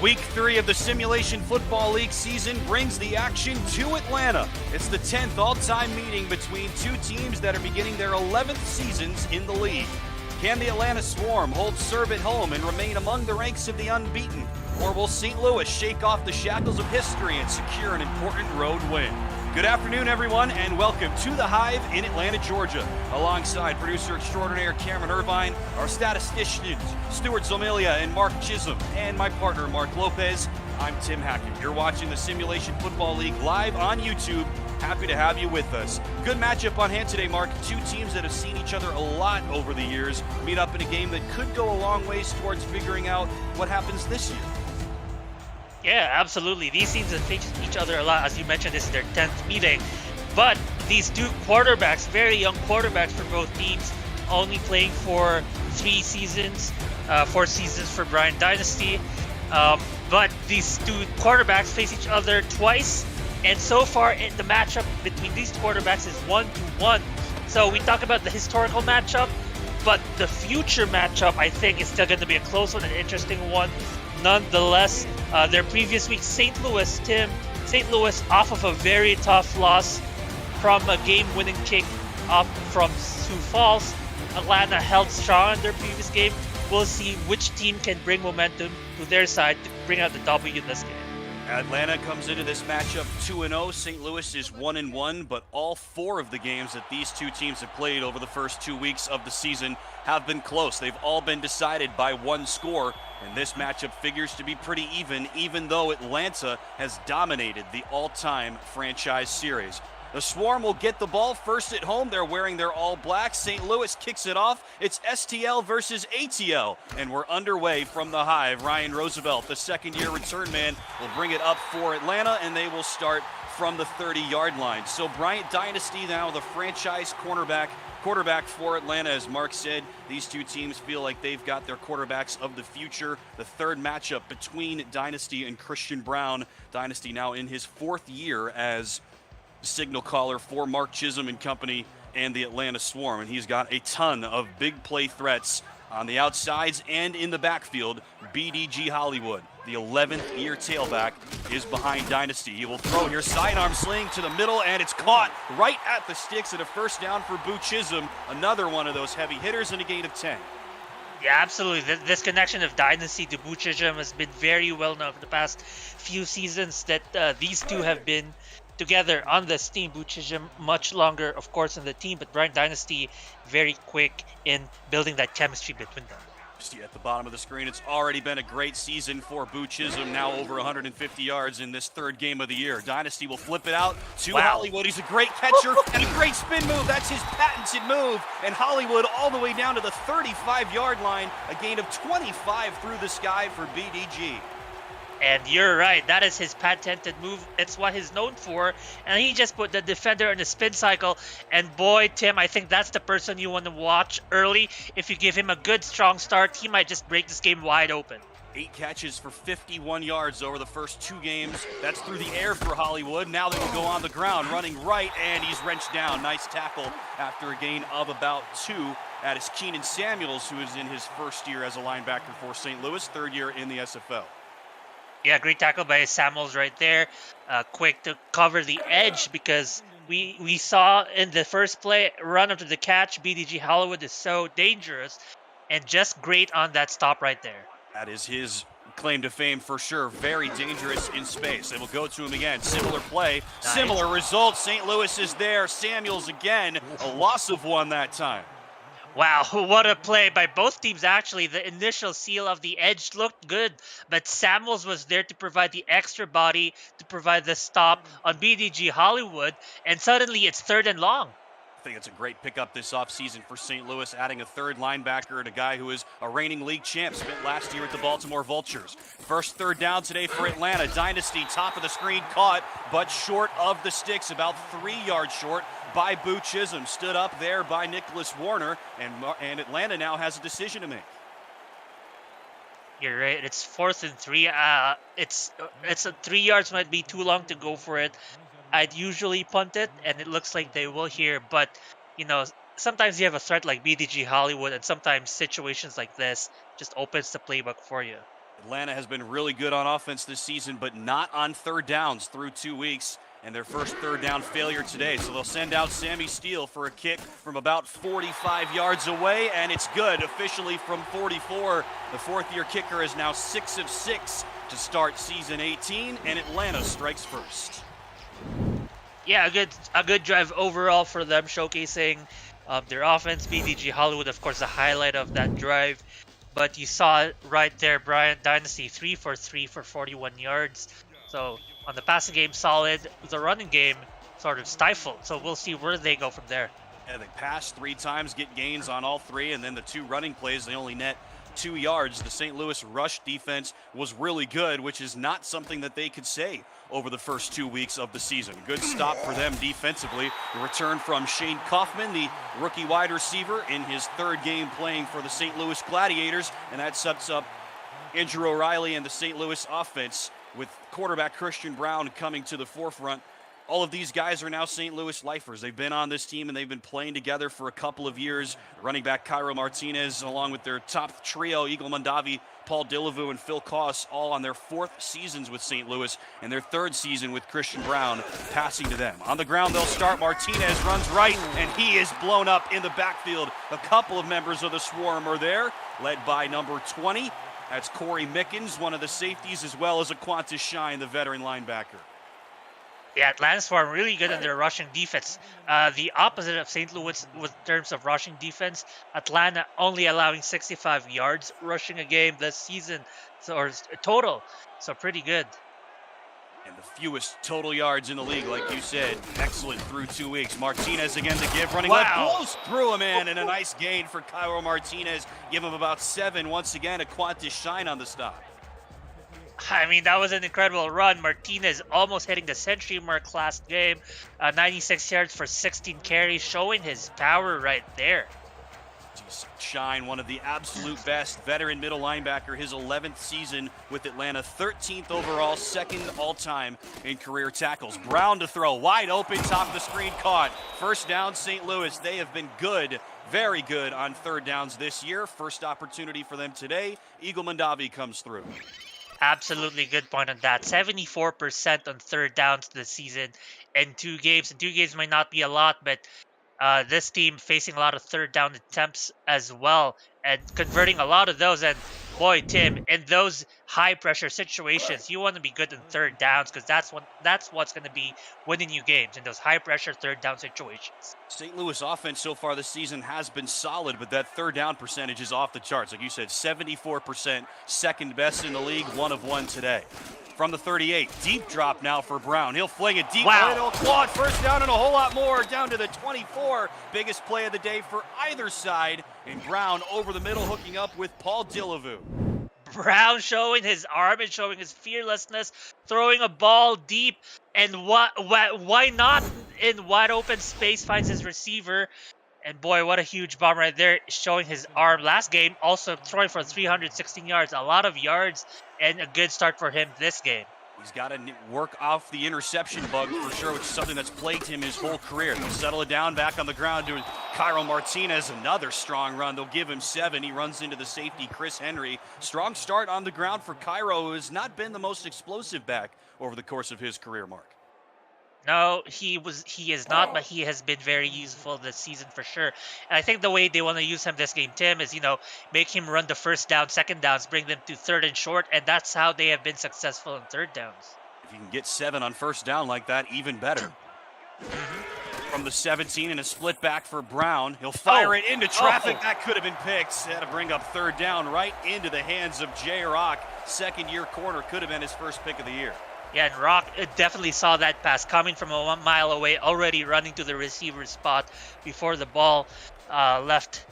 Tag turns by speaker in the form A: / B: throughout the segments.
A: Week 3 of the Simulation Football League season brings the action to Atlanta. It's the 10th all-time meeting between two teams that are beginning their 11th seasons in the league. Can the Atlanta Swarm hold serve at home and remain among the ranks of the unbeaten? Or will St. Louis shake off the shackles of history and secure an important road win? Good afternoon, everyone, and welcome to The Hive in Atlanta, Georgia. Alongside producer extraordinaire Cameron Irvine, our statisticians Stuart Zomilia and Mark Chisholm, and my partner Mark Lopez, I'm Tim Hackett. You're watching the Simulation Football League live on YouTube. Happy to have you with us. Good matchup on hand today, Mark. Two teams that have seen each other a lot over the years meet up in a game that could go a long ways towards figuring out what happens this year.
B: Yeah, absolutely. These teams have faced each other a lot. As you mentioned, this is their 10th meeting. But these two quarterbacks, very young quarterbacks for both teams, only playing for 4 seasons for Brian Dynasty. But these two quarterbacks face each other twice. And so far, the matchup between these quarterbacks is 1-1. So we talk about the historical matchup, but the future matchup, I think, is still going to be a close one, an interesting one. Nonetheless, their previous week, St. Louis off of a very tough loss from a game-winning kick off from Sioux Falls. Atlanta held strong in their previous game. We'll see which team can bring momentum to their side to bring out the W in this game.
A: Atlanta comes into this matchup 2-0. St. Louis is 1-1, but all 4 of the games that these two teams have played over the first 2 weeks of the season have been close. They've all been decided by one score, and this matchup figures to be pretty even though Atlanta has dominated the all-time franchise series. The Swarm will get the ball first at home. They're wearing their all-black. St. Louis kicks it off. It's STL versus ATL, and we're underway from the Hive. Ryan Roosevelt, the second-year return man, will bring it up for Atlanta, and they will start from the 30-yard line. So Bryant Dynasty now the franchise quarterback for Atlanta. As Mark said, these two teams feel like they've got their quarterbacks of the future. The third matchup between Dynasty and Christian Brown. Dynasty now in his 4th year as signal caller for Mark Chisholm and company and the Atlanta Swarm, and he's got a ton of big play threats on the outsides and in the backfield. BDG Hollywood, the 11th year tailback, is behind Dynasty. He will throw here, sidearm sling to the middle, and it's caught right at the sticks, and a first down for Boo Chisholm, another one of those heavy hitters, and a gain of 10.
B: Yeah, absolutely. This connection of Dynasty to Boo Chisholm has been very well known for the past few seasons, that these two have been together on this team. Boo Chisholm much longer, of course, in the team, but Brian Dynasty very quick in building that chemistry between them.
A: See at the bottom of the screen, it's already been a great season for Boo Chisholm, now over 150 yards in this 3rd game of the year. Dynasty will flip it out to Hollywood. He's a great catcher and a great spin move. That's his patented move. And Hollywood all the way down to the 35-yard line, a gain of 25 through the sky for BDG.
B: And you're right, that is his patented move. It's what he's known for. And he just put the defender in the spin cycle. And boy, Tim, I think that's the person you want to watch early. If you give him a good, strong start, he might just break this game wide open.
A: 8 catches for 51 yards over the first 2 games. That's through the air for Hollywood. Now they will go on the ground, running right, and he's wrenched down. Nice tackle after a gain of about 2. That is Keenan Samuels, who is in his 1st year as a linebacker for St. Louis, 3rd year in the SFL.
B: Yeah, great tackle by Samuels right there. Quick to cover the edge, because we saw in the first play, run up to the catch. BDG Hollywood is so dangerous, and just great on that stop right there.
A: That is his claim to fame for sure. Very dangerous in space. They will go to him again. Similar play, nice. Similar results. St. Louis is there. Samuels again, a loss of 1 that time.
B: Wow, what a play by both teams, actually. The initial seal of the edge looked good, but Samuels was there to provide the extra body, to provide the stop on BDG Hollywood, and suddenly it's 3rd and long.
A: I think it's a great pickup this offseason for St. Louis, adding a 3rd linebacker and a guy who is a reigning league champ, spent last year at the Baltimore Vultures. First 3rd down today for Atlanta. Dynasty, top of the screen, caught, but short of the sticks, about 3 yards short by Boo Chisholm. Stood up there by Nicholas Warner, and Atlanta now has a decision to make.
B: You're right. It's 4th and 3. It's 3 yards might be too long to go for it. I'd usually punt it, and it looks like they will here. But, you know, sometimes you have a threat like BDG Hollywood, and sometimes situations like this just opens the playbook for you.
A: Atlanta has been really good on offense this season, but not on third downs through 2 weeks. And their first third down failure today. So they'll send out Sammy Steele for a kick from about 45 yards away, and it's good officially from 44. The fourth-year kicker is now 6 of 6 to start season 18, and Atlanta strikes first.
B: Yeah, a good drive overall for them, showcasing their offense. BDG Hollywood, of course, the highlight of that drive. But you saw it right there, Bryant Dynasty, 3 for 3 for 41 yards. So on the passing game, solid. The running game sort of stifled. So we'll see where they go from there.
A: Yeah, they pass 3 times, get gains on all 3, and then the 2 running plays, they only net 2 yards. The St. Louis rush defense was really good, which is not something that they could say over the first 2 weeks of the season. Good stop for them defensively. The return from Shane Kaufman, the rookie wide receiver, in his 3rd game playing for the St. Louis Gladiators, and that sets up Andrew O'Reilly and the St. Louis offense with quarterback Christian Brown coming to the forefront. All of these guys are now St. Louis lifers. They've been on this team and they've been playing together for a couple of years. Running back Cairo Martinez, along with their top trio, Eagle Mondavi, Paul Dillevue, and Phil Koss, all on their 4th seasons with St. Louis and their 3rd season with Christian Brown passing to them. On the ground, they'll start. Martinez runs right, and he is blown up in the backfield. A couple of members of the Swarm are there, led by number 20. That's Corey Mickens, one of the safeties, as well as Aquantis Shine, the veteran linebacker.
B: Yeah, Atlanta's Swarm really good in their rushing defense. The opposite of St. Louis with terms of rushing defense. Atlanta only allowing 65 yards rushing a game this season, or total. So pretty good.
A: And the fewest total yards in the league, like you said. Excellent through 2 weeks. Martinez again to give, running left, blows through a man, and a nice gain for Cairo Martinez. Give him about 7. Once again, Aquantis Shine on the stop.
B: I mean, that was an incredible run. Martinez almost hitting the century mark last game. 96 yards for 16 carries, showing his power right there.
A: Shine, one of the absolute best, veteran middle linebacker, his 11th season with Atlanta, 13th overall, 2nd all-time in career tackles. Brown to throw, wide open, top of the screen, caught. First down, St. Louis. They have been good, very good on third downs this year. First opportunity for them today. Eagle Mondavi comes through.
B: Absolutely good point on that. 74% on third downs this season in 2 games. And 2 games might not be a lot, but this team facing a lot of third down attempts as well and converting a lot of those. And boy, Tim, in those high pressure situations, you want to be good in third downs because that's what's going to be winning you games in those high pressure third down situations.
A: St. Louis offense so far this season has been solid, but that third down percentage is off the charts. Like you said, 74%, 2nd best in the league, 1 of 1 today. From the 38, deep drop now for Brown. He'll fling it deep.
B: Wow.
A: Claude, first down and a whole lot more, down to the 24. Biggest play of the day for either side. And Brown over the middle, hooking up with Paul Dillevue.
B: Brown showing his arm and showing his fearlessness, throwing a ball deep, and why not in wide open space finds his receiver. And boy, what a huge bomb right there, showing his arm. Last game, also throwing for 316 yards, a lot of yards, and a good start for him this game.
A: He's got to work off the interception bug for sure, which is something that's plagued him his whole career. They'll settle it down back on the ground to Cairo Martinez. Another strong run. They'll give him 7. He runs into the safety, Chris Henry. Strong start on the ground for Cairo, who has not been the most explosive back over the course of his career, Mark.
B: No, he is not, but he has been very useful this season for sure. And I think the way they want to use him this game, Tim, is, make him run the first down, second downs, bring them to 3rd and short, and that's how they have been successful in third downs.
A: If you can get 7 on first down like that, even better. From the 17 and a split back for Brown. He'll fire it into traffic. That could have been picked. Had to bring up third down right into the hands of Jay Rock. 2nd-year corner, could have been his first pick of the year.
B: Yeah, and Rock definitely saw that pass coming from a 1 mile away, already running to the receiver spot before the ball left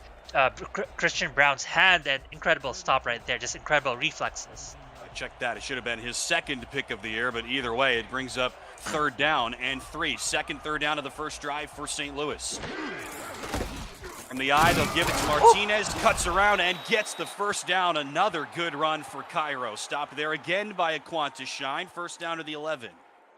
B: Christian Brown's hand. And incredible stop right there, just incredible reflexes.
A: Check that. It should have been his 2nd pick of the year, but either way, it brings up 3rd down and 3. 2nd third down of the first drive for St. Louis. From the eye, they'll give it to Martinez, cuts around and gets the first down. Another good run for Cairo. Stopped there again by Aquantis Shine. First down to the 11.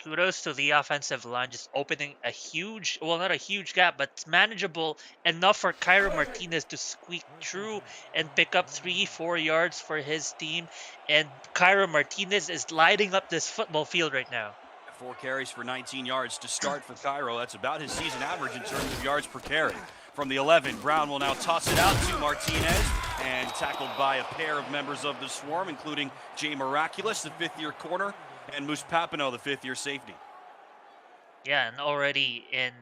B: kudos to the offensive line, just opening a huge, well, not a huge gap, but it's manageable enough for Cairo Martinez to squeak through and pick up 3-4 yards for his team. And Cairo Martinez is lighting up this football field right now.
A: 4 carries for 19 yards to start for Cairo. That's about his season average in terms of yards per carry. From the 11, Brown will now toss it out to Martinez, and tackled by a pair of members of the Swarm, including Jay Miraculous, the 5th-year corner, and Moose Papineau, the 5th-year safety.
B: Yeah, and already in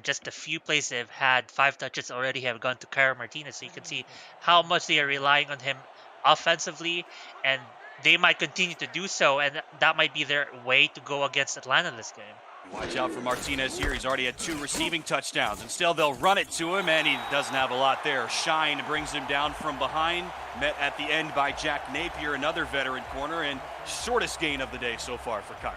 B: just a few plays they've had 5 touches already have gone to Cairo Martinez, so you can see how much they are relying on him offensively, and they might continue to do so, and that might be their way to go against Atlanta this game.
A: Watch out for Martinez here. He's already had 2 receiving touchdowns, and still they'll run it to him, and he doesn't have a lot there. Shine brings him down from behind, met at the end by Jack Napier, another veteran corner, and shortest gain of the day so far for Cairo.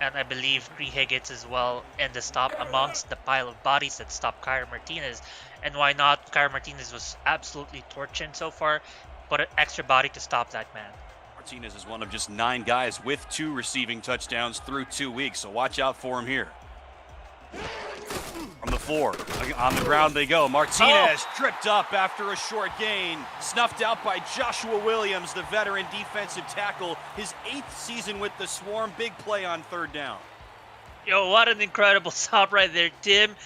B: And I believe Cree Higgins as well in the stop amongst the pile of bodies that stopped Cairo Martinez. And why not? Cairo Martinez was absolutely torching so far, but an extra body to stop that man.
A: Martinez is one of just 9 guys with 2 receiving touchdowns through 2 weeks, so watch out for him here. From the 4, on the ground they go. Martinez tripped up after a short gain, snuffed out by Joshua Williams, the veteran defensive tackle. His 8th season with the Swarm. Big play on 3rd down.
B: Yo, what an incredible stop right there, Tim.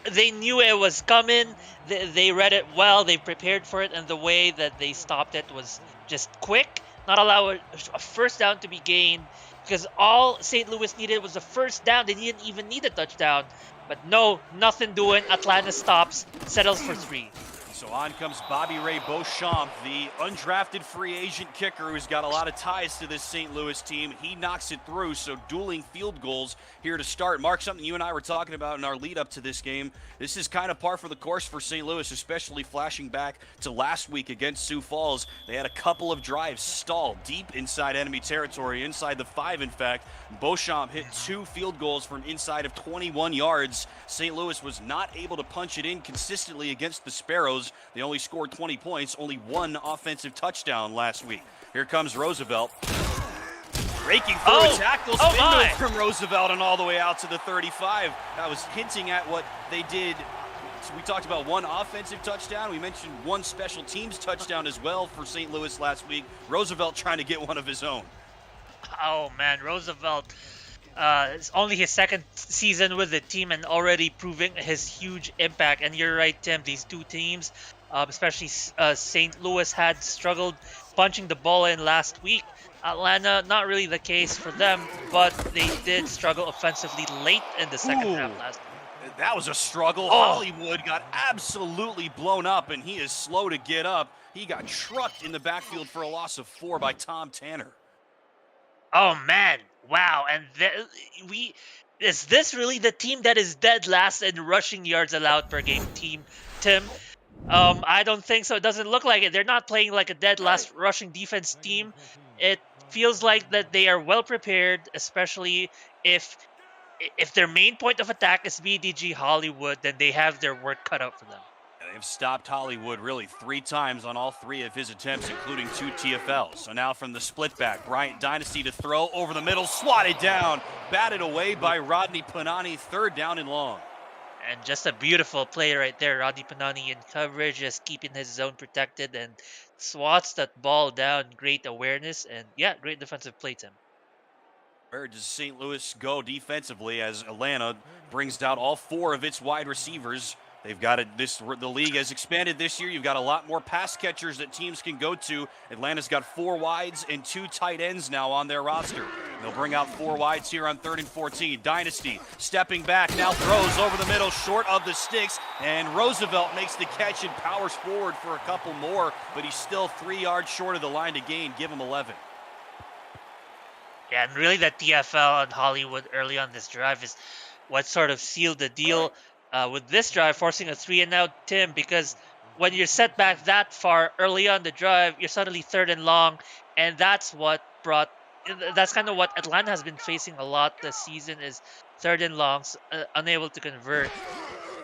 B: They knew it was coming. They read it well. They prepared for it, and the way that they stopped it was just quick. Not allow a 1st down to be gained, because all St. Louis needed was a 1st down. They didn't even need a touchdown. But no, nothing doing. Atlanta stops, settles for 3.
A: So on comes Bobby Ray Beauchamp, the undrafted free agent kicker who's got a lot of ties to this St. Louis team. He knocks it through, so dueling field goals here to start. Mark, something you and I were talking about in our lead up to this game. This is kind of par for the course for St. Louis, especially flashing back to last week against Sioux Falls. They had a couple of drives stalled deep inside enemy territory, inside the 5, in fact. Beauchamp hit 2 field goals from inside of 21 yards. St. Louis was not able to punch it in consistently against the Sparrows. They only scored 20 points, only 1 offensive touchdown last week. Here comes Roosevelt. Raking through a tackle, spin from Roosevelt and all the way out to the 35. That was hinting at what they did. So we talked about 1 offensive touchdown. We mentioned 1 special teams touchdown as well for St. Louis last week. Roosevelt trying to get one of his own.
B: Oh, man, Roosevelt. It's only his 2nd season with the team and already proving his huge impact. And you're right, Tim, these 2 teams, especially St. Louis, had struggled punching the ball in last week. Atlanta, not really the case for them, but they did struggle offensively late in the 2nd half last week.
A: That was a struggle. Hollywood got absolutely blown up, and he is slow to get up. He got trucked in the backfield for a loss of 4 by Tom Tanner.
B: Oh, man. Wow. And is this really the team that is dead last in rushing yards allowed per game team, Tim? I don't think so. It doesn't look like it. They're not playing like a dead last rushing defense team. It feels like that they are well prepared, especially if their main point of attack is BDG Hollywood, then they have their work cut out for them.
A: They've stopped Hollywood really 3 times on all 3 of his attempts, including 2 TFLs. So now from the split back, Bryant Dynasty to throw over the middle, swatted down, batted away by Rodney Panani, 3rd down and long.
B: And just a beautiful play right there. Rodney Panani in coverage, just keeping his zone protected and swats that ball down. Great awareness and, yeah, great defensive play, Tim.
A: Where does St. Louis go defensively as Atlanta brings down all 4 of its wide receivers? They've got it. The league has expanded this year. You've got a lot more pass catchers that teams can go to. Atlanta's got 4 wides and 2 tight ends now on their roster. They'll bring out 4 wides here on 3rd and 14. Dynasty stepping back, now throws over the middle, short of the sticks, and Roosevelt makes the catch and powers forward for a couple more, but he's still 3 yards short of the line to gain. Give him 11.
B: Yeah, and really that TFL and Hollywood early on this drive is what sort of sealed the deal. With this drive, forcing a 3-and-out, Tim, because when you're set back that far early on the drive, you're suddenly 3rd and long, and that's kind of what Atlanta has been facing a lot this season is 3rd and longs, unable to convert.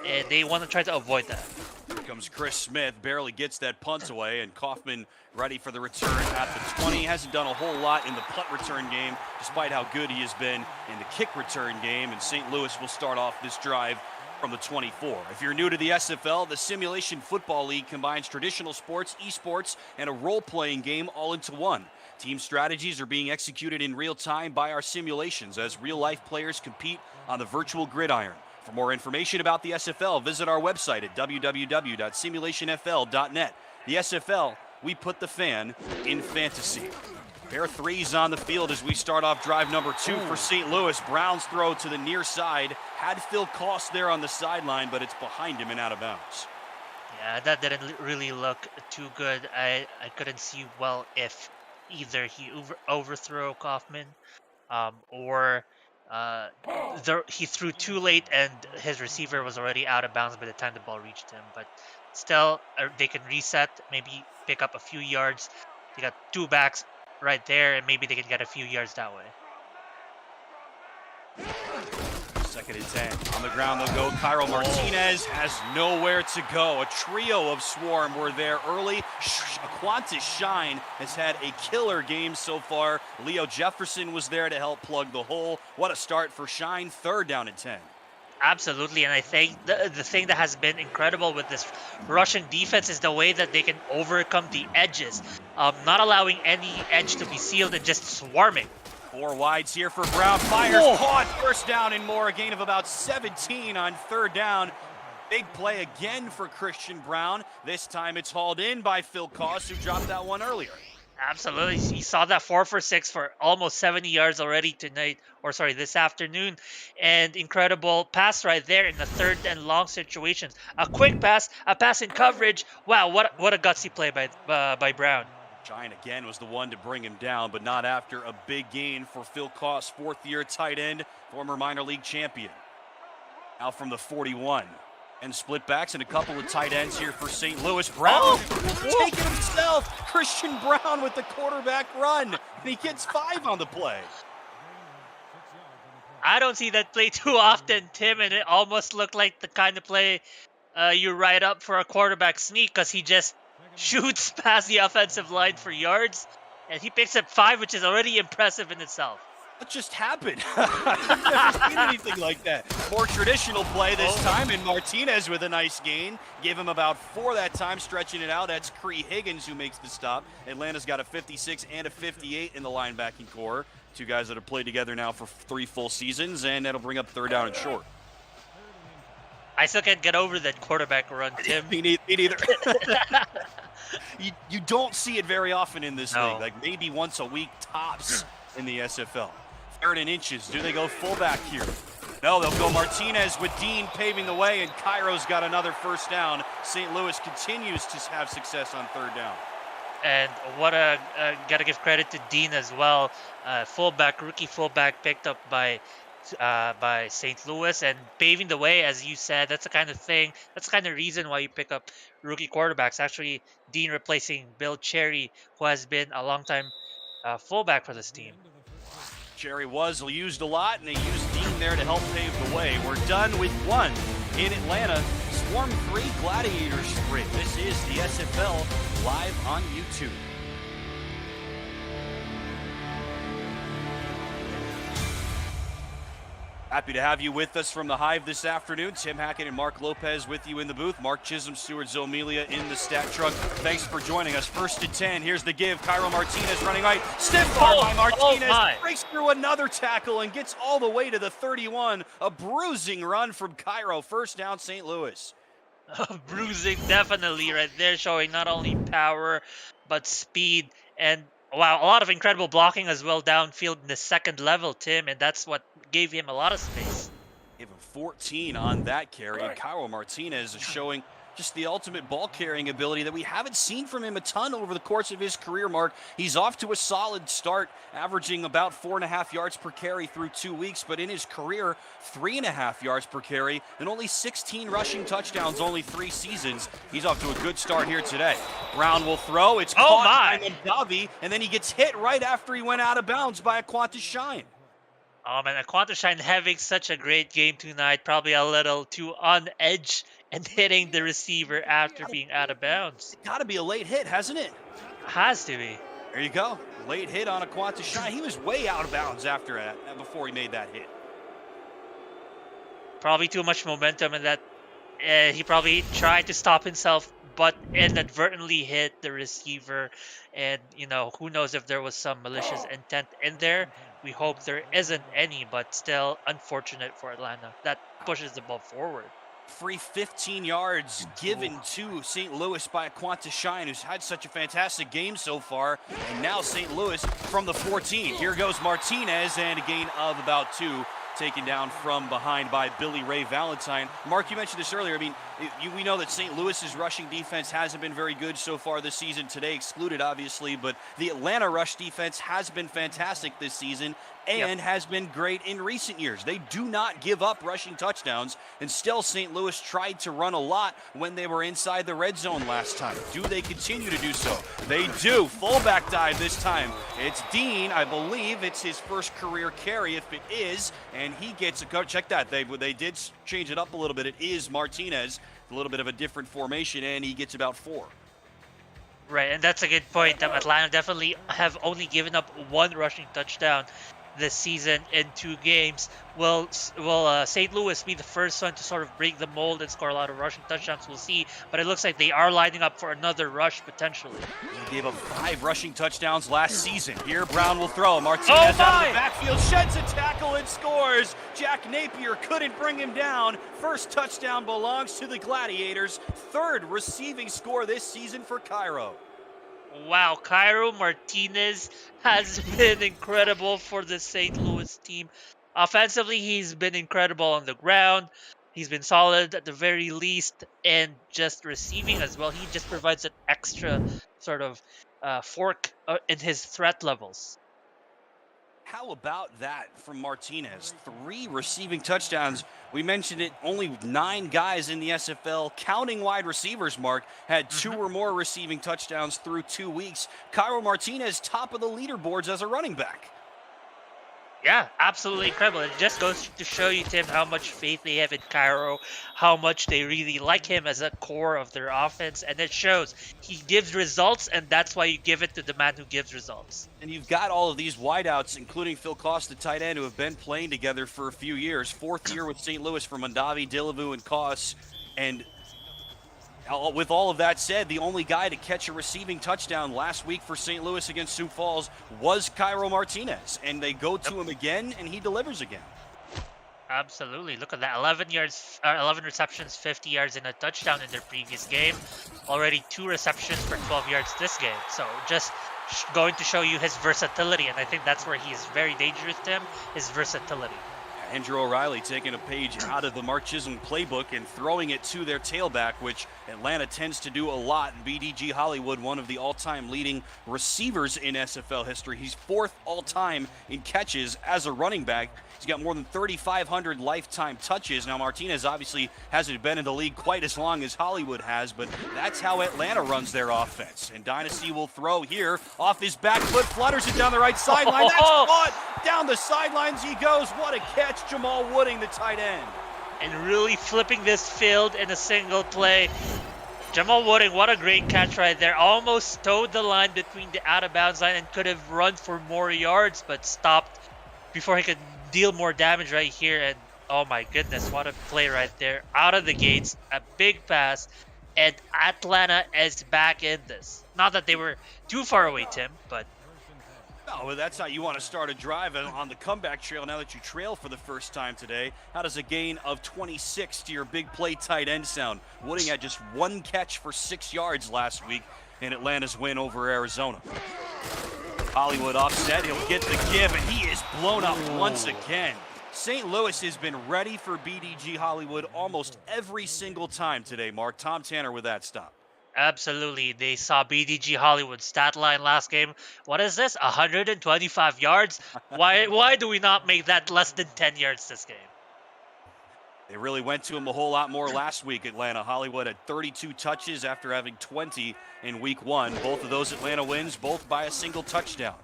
B: and they want to try to avoid that.
A: Here comes Chris Smith, barely gets that punt away, and Kaufman ready for the return at the 20. Hasn't done a whole lot in the punt return game, despite how good he has been in the kick return game, and St. Louis will start off this drive from the 24. If you're new to the SFL, the Simulation Football League combines traditional sports, esports, and a role-playing game all into one. Team strategies are being executed in real time by our simulations as real-life players compete on the virtual gridiron. For more information about the SFL, visit our website at www.simulationfl.net. The SFL, we put the fan in fantasy. Pair of threes on the field as we start off drive number 2 for St. Louis. Brown's throw to the near side. Had Phil Koss there on the sideline, but it's behind him and out of bounds.
B: Yeah, that didn't really look too good. I couldn't see well if either he overthrew Kaufman or he threw too late and his receiver was already out of bounds by the time the ball reached him. But still, they can reset, maybe pick up a few yards. They got 2 backs right there, and maybe they can get a few yards that way.
A: 2nd and 10. On the ground they'll go. Cairo Martinez has nowhere to go. A trio of Swarm were there early. Aquantis Shine has had a killer game so far. Leo Jefferson was there to help plug the hole. What a start for Shine. 3rd down and 10.
B: Absolutely, and I think the thing that has been incredible with this Russian defense is the way that they can overcome the edges, not allowing any edge to be sealed and just swarming.
A: 4 wides here for Brown. Fires, caught, 1st down and more. A gain of about 17 on 3rd down. Big play again for Christian Brown. This time it's hauled in by Phil Koss, who dropped that one earlier.
B: Absolutely. You saw that 4 for 6 for almost 70 yards already tonight, or sorry, this afternoon. And incredible pass right there in the 3rd and long situations. A quick pass, a pass in coverage. Wow, what a gutsy play by Brown.
A: Shine again was the one to bring him down, but not after a big gain for Phil Koss, 4th-year tight end, former minor league champion. Now from the 41. And split backs and a couple of tight ends here for St. Louis. Brown taking himself. Christian Brown with the quarterback run. And he gets 5 on the play.
B: I don't see that play too often, Tim, and it almost looked like the kind of play you write up for a quarterback sneak, because he just shoots past the offensive line for yards. And he picks up 5, which is already impressive in itself.
A: What just happened? I've never seen anything like that. More traditional play this time, and Martinez with a nice gain. Gave him about 4 that time, stretching it out. That's Cree Higgins who makes the stop. Atlanta's got a 56 and a 58 in the linebacking core. 2 guys that have played together now for 3 full seasons, and that'll bring up 3rd down and short.
B: I still can't get over that quarterback run, Tim.
A: Me neither. You don't see it very often in this league. Like maybe once a week tops in the SFL. 3rd and inches. Do they go fullback here? No, they'll go Martinez with Dean paving the way, and Cairo's got another 1st down. St. Louis continues to have success on 3rd down.
B: And gotta give credit to Dean as well. Rookie fullback picked up by St. Louis and paving the way, as you said. That's the kind of thing. That's the kind of reason why you pick up rookie quarterbacks. Actually, Dean replacing Bill Cherry, who has been a long time fullback for this team.
A: Cherry was used a lot, and they used Dean there to help pave the way. We're done with 1 in Atlanta. Swarm 3, Gladiators 3. This is the SFL live on YouTube. Happy to have you with us from the Hive this afternoon. Tim Hackett and Mark Lopez with you in the booth. Mark Chisholm, Stuart Zomelia in the stat truck. Thanks for joining us. 1st and 10. Here's the give. Cairo Martinez running right. Stiff arm by Martinez. Breaks through another tackle and gets all the way to the 31. A bruising run from Cairo. 1st down, St. Louis.
B: Bruising, definitely right there, showing not only power but speed. And wow, a lot of incredible blocking as well downfield in the 2nd level, Tim, and that's what gave him a lot of space.
A: Give him 14 on that carry, and Cairo Martinez is showing just the ultimate ball carrying ability that we haven't seen from him a ton over the course of his career, Mark. He's off to a solid start, averaging about 4.5 yards per carry through 2 weeks, but in his career, 3.5 yards per carry and only 16 rushing touchdowns, only 3 seasons. He's off to a good start here today. Brown will throw. It's caught by Mondavi, and then he gets hit right after he went out of bounds by Aquantis Shine.
B: Man, Aquatashine having such a great game tonight, probably a little too on edge and hitting the receiver after being out of bounds.
A: Got to be a late hit, hasn't it?
B: Has to be.
A: There you go. Late hit on Aquatashine. He was way out of bounds after that, before he made that hit.
B: Probably too much momentum, and that he probably tried to stop himself, but inadvertently hit the receiver. And who knows if there was some malicious intent in there. We hope there isn't any, but still unfortunate for Atlanta. That pushes the ball forward.
A: Free 15 yards given to St. Louis by Aquatashine, who's had such a fantastic game so far. And now St. Louis from the 14. Here goes Martinez, and a gain of about 2. Taken down from behind by Billy Ray Valentine. Mark, you mentioned this earlier. I mean, we know that St. Louis's rushing defense hasn't been very good so far this season, today excluded, obviously, but the Atlanta rush defense has been fantastic this season and has been great in recent years. They do not give up rushing touchdowns, and still St. Louis tried to run a lot when they were inside the red zone last time. Do they continue to do so? They do. Fullback dive this time. It's Dean. I believe it's his first career carry, if it is, and he gets a coach. Check that. They did change it up a little bit. It is Martinez, a little bit of a different formation, and he gets about 4.
B: Right, and that's a good point. Atlanta definitely have only given up 1 rushing touchdown this season in 2 games. Will St. Louis be the first one to sort of break the mold and score a lot of rushing touchdowns? We'll see, but it looks like they are lining up for another rush potentially.
A: He gave up 5 rushing touchdowns last season. Here Brown will throw. Martinez out of the backfield, sheds a tackle and scores. Jack Napier couldn't bring him down. First touchdown belongs to the Gladiators. 3rd receiving score this season for Cairo.
B: Wow, Cairo Martinez has been incredible for the St. Louis team. Offensively, he's been incredible on the ground. He's been solid at the very least, and just receiving as well. He just provides an extra sort of fork in his threat levels.
A: How about that from Martinez? 3 receiving touchdowns. We mentioned it, only 9 guys in the SFL, counting wide receivers, Mark, had 2 or more receiving touchdowns through 2 weeks. Cairo Martinez, top of the leaderboards as a running back.
B: Yeah, absolutely incredible. It just goes to show you, Tim, how much faith they have in Cairo, how much they really like him as a core of their offense, and it shows. He gives results, and that's why you give it to the man who gives results.
A: And you've got all of these wideouts, including Phil Koss, the tight end, who have been playing together for a few years. 4th year with St. Louis for Mondavi, Delavu, and Koss. And with all of that said, the only guy to catch a receiving touchdown last week for St. Louis against Sioux Falls was Cairo Martinez. And they go to him again, and he delivers again.
B: Absolutely. Look at that. 11 receptions, 50 yards, and a touchdown in their previous game. Already 2 receptions for 12 yards this game. So just going to show you his versatility. And I think that's where he is very dangerous, Tim, his versatility.
A: Andrew O'Reilly taking a page out of the Mark Chisholm playbook and throwing it to their tailback, which Atlanta tends to do a lot. And BDG Hollywood, one of the all-time leading receivers in SFL history. He's 4th all-time in catches as a running back. He's got more than 3,500 lifetime touches. Now, Martinez obviously hasn't been in the league quite as long as Hollywood has, but that's how Atlanta runs their offense. And Dynasty will throw here off his back foot, flutters it down the right sideline. That's caught. Down the sidelines he goes. What a catch, Jamal Wooding, the tight end.
B: And really flipping this field in a single play. Jamal Wooding, what a great catch right there. Almost towed the line between the out-of-bounds line and could have run for more yards, but stopped before he could deal more damage right here. And oh my goodness, what a play right there. Out of the gates, a big pass, and Atlanta is back in this. Not that they were too far away, Tim, but...
A: No, well, that's how you want to start a drive on the comeback trail now that you trail for the first time today. How does a gain of 26 to your big play tight end sound? Wooding had just 1 catch for 6 yards last week in Atlanta's win over Arizona. Hollywood offset, he'll get the give, and he is blown up once again. St. Louis has been ready for BDG Hollywood almost every single time today, Mark. Tom Tanner with that stop.
B: Absolutely. They saw BDG Hollywood's stat line last game. What is this? 125 yards? Why do we not make that less than 10 yards this game?
A: They really went to him a whole lot more last week, Atlanta. Hollywood had 32 touches after having 20 in week 1. Both of those Atlanta wins, both by a single touchdown.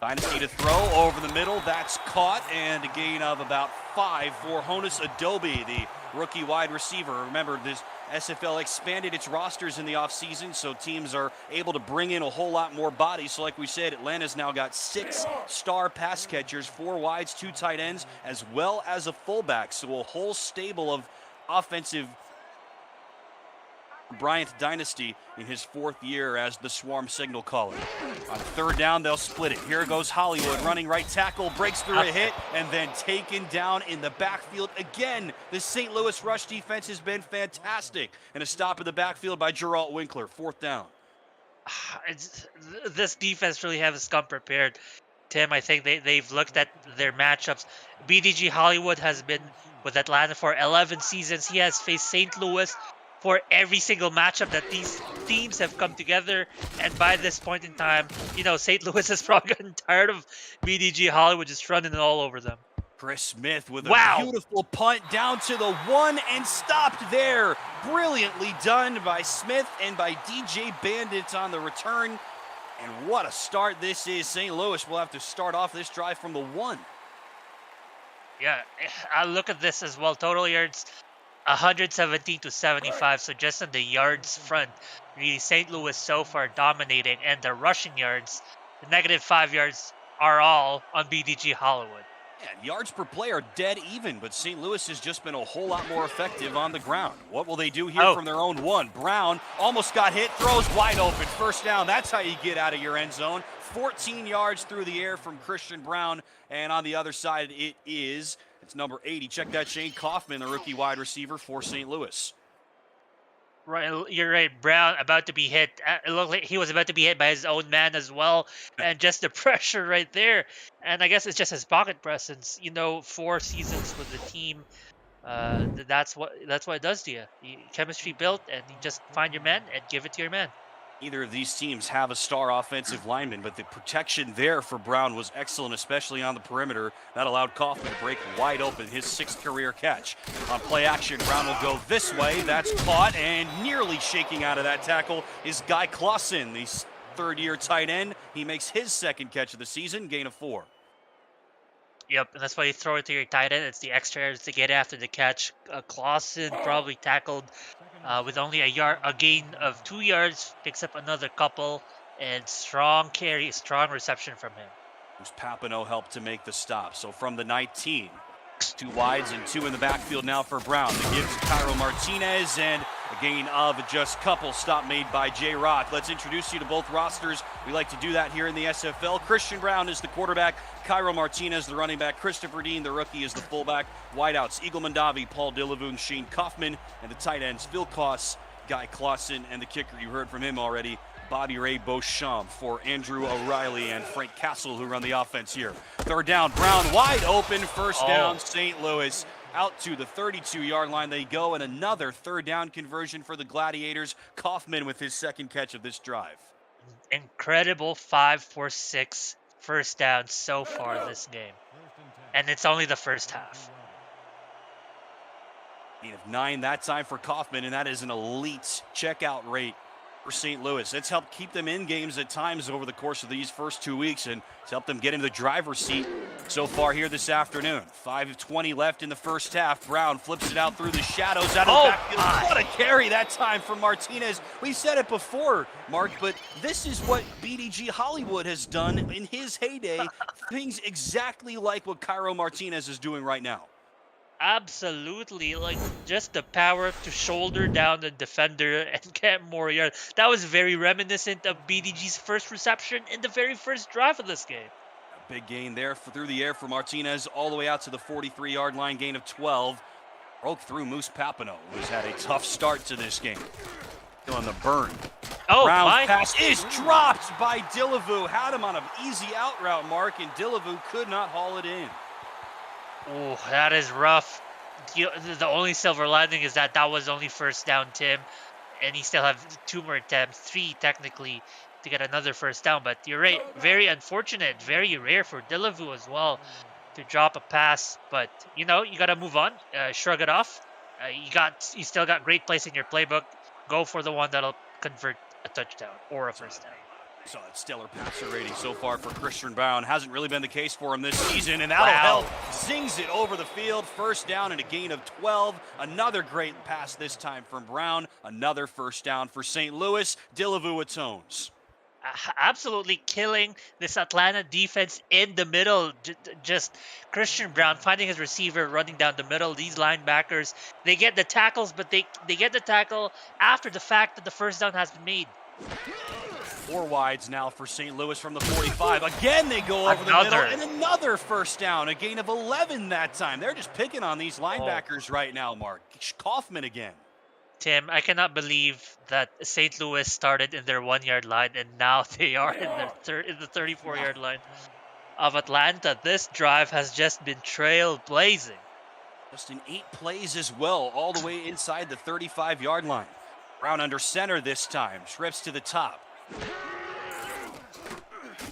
A: Dynasty to throw over the middle. That's caught, and a gain of about 5 for Honus Adobe, the rookie wide receiver. Remember, this SFL expanded its rosters in the offseason, so teams are able to bring in a whole lot more bodies. So like we said, Atlanta's now got 6 star pass catchers, 4 wides, 2 tight ends, as well as a fullback. So a whole stable of offensive Bryant Dynasty in his 4th year as the Swarm signal caller. On 3rd down, they'll split it. Here goes Hollywood, running right tackle, breaks through a hit, and then taken down in the backfield again. The St. Louis rush defense has been fantastic. And a stop in the backfield by Geralt Winkler, 4th down.
B: This defense really has come prepared. Tim, I think they've looked at their matchups. BDG Hollywood has been with Atlanta for 11 seasons. He has faced St. Louis for every single matchup that these teams have come together. And by this point in time, St. Louis has probably gotten tired of BDG Hollywood just running it all over them.
A: Chris Smith with a beautiful punt down to the 1 and stopped there. Brilliantly done by Smith and by DJ Bandits on the return. And what a start this is. St. Louis will have to start off this drive from the 1.
B: Yeah, I look at this as well. Total yards 117 to 75. So just on the yards front, really St. Louis so far dominating. And the rushing yards, the -5 yards, are all on BDG Hollywood.
A: And yards per play are dead even, but St. Louis has just been a whole lot more effective on the ground. What will they do here from their own 1? Brown almost got hit, throws wide open, 1st down. That's how you get out of your end zone. 14 yards through the air from Christian Brown, and on the other side it's number 80. Check that, Shane Kaufman, the rookie wide receiver for St. Louis.
B: Right, you're right. Brown about to be hit. It looked like he was about to be hit by his own man as well, and just the pressure right there. And I guess it's just his pocket presence. 4 seasons with the team. That's what it does to you. Chemistry built, and you just find your man and give it to your man.
A: Either of these teams have a star offensive lineman, but the protection there for Brown was excellent, especially on the perimeter. That allowed Kaufman to break wide open, his 6th career catch. On play action, Brown will go this way. That's caught, and nearly shaking out of that tackle is Guy Clausen, the 3rd-year tight end. He makes his 2nd catch of the season, gain of 4.
B: Yep, and that's why you throw it to your tight end. It's the extra yards to get after the catch. Clausen probably tackled with only a gain of 2 yards, picks up another couple, and strong carry, strong reception from him.
A: Papineau helped to make the stop. So from the 19, 2 wides and 2 in the backfield now for Brown. The give to Cairo Martinez, and a gain of just couple. Stop made by J. Rock. Let's introduce you to both rosters. We like to do that here in the SFL. Christian Brown is the quarterback. Cairo Martinez, the running back. Christopher Dean, the rookie, is the fullback. Wideouts, Eagle Mandavi, Paul Dillavoon, Shane Kaufman, and the tight ends, Phil Koss, Guy Clausen, and the kicker, you heard from him already, Bobby Ray Beauchamp for Andrew O'Reilly and Frank Castle, who run the offense here. 3rd down, Brown wide open, 1st down, St. Louis. Out to the 32-yard line they go, and another 3rd down conversion for the Gladiators. Kaufman with his 2nd catch of this drive.
B: Incredible 5-for-6 1st down so far this game. And it's only the first half.
A: Gain of 9 that time for Kaufman, and that is an elite checkout rate for St. Louis. It's helped keep them in games at times over the course of these first 2 weeks, and it's helped them get into the driver's seat so far here this afternoon. 5:20 left in the first half. Brown flips it out through the shadows out of the backfield. What a carry that time from Martinez. We said it before, Mark, but this is what BDG Hollywood has done in his heyday. Things exactly like what Cairo Martinez is doing right now.
B: Absolutely, like just the power to shoulder down the defender and get more yards. That was very reminiscent of BDG's first reception in the very first drive of this game.
A: A big gain there through the air for Martinez, all the way out to the 43-yard line, gain of 12. Broke through Moose Papineau, who's had a tough start to this game. Still on the burn. Brown's pass is dropped by Dillavoon. Had him on an easy out route, Mark, and Dillavoon could not haul it in.
B: Oh, that is rough. The only silver lining is that was only 1st down, Tim, and he still have 2 more attempts, 3 technically, to get another 1st down. But you're right, very unfortunate, very rare for Dillavoon as well to drop a pass. But you gotta move on, shrug it off. You still got great plays in your playbook. Go for the one that'll convert a touchdown or a 1st down.
A: So that stellar passer rating so far for Christian Brown hasn't really been the case for him this season, and that'll help. Zings it over the field, first down and a gain of 12. Another great pass this time from Brown. Another first down for St. Louis. Dillavu atones.
B: Absolutely killing this Atlanta defense in the middle. Just Christian Brown finding his receiver, running down the middle. These linebackers, they get the tackles, but they get the tackle after the fact that the first down has been made.
A: 4 wides now for St. Louis from the 45. Again, they go over the middle, and another first down. A gain of 11 that time. They're just picking on these linebackers right now, Mark. Kaufman again.
B: Tim, I cannot believe that St. Louis started in their 1-yard line, and now they are in the 34-yard line of Atlanta. This drive has just been trailblazing.
A: Just in 8 plays as well, all the way inside the 35-yard line. Brown under center this time. Trips to the top.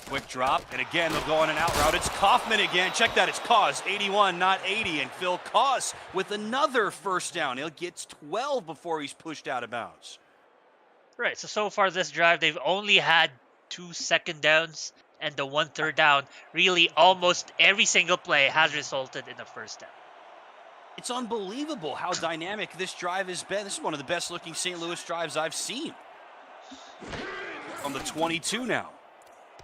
A: Quick drop, and again, they'll go on an out route. It's Kaufman again. Check that, it's Cause, 81, not 80. And Phil Cause with another first down. He'll get 12 before he's pushed out of bounds.
B: Right, so far this drive, they've only had 2 second downs and the 1 third down. Really, almost every single play has resulted in a first down.
A: It's unbelievable how dynamic this drive has been. This is one of the best looking St. Louis drives I've seen. From the 22 now.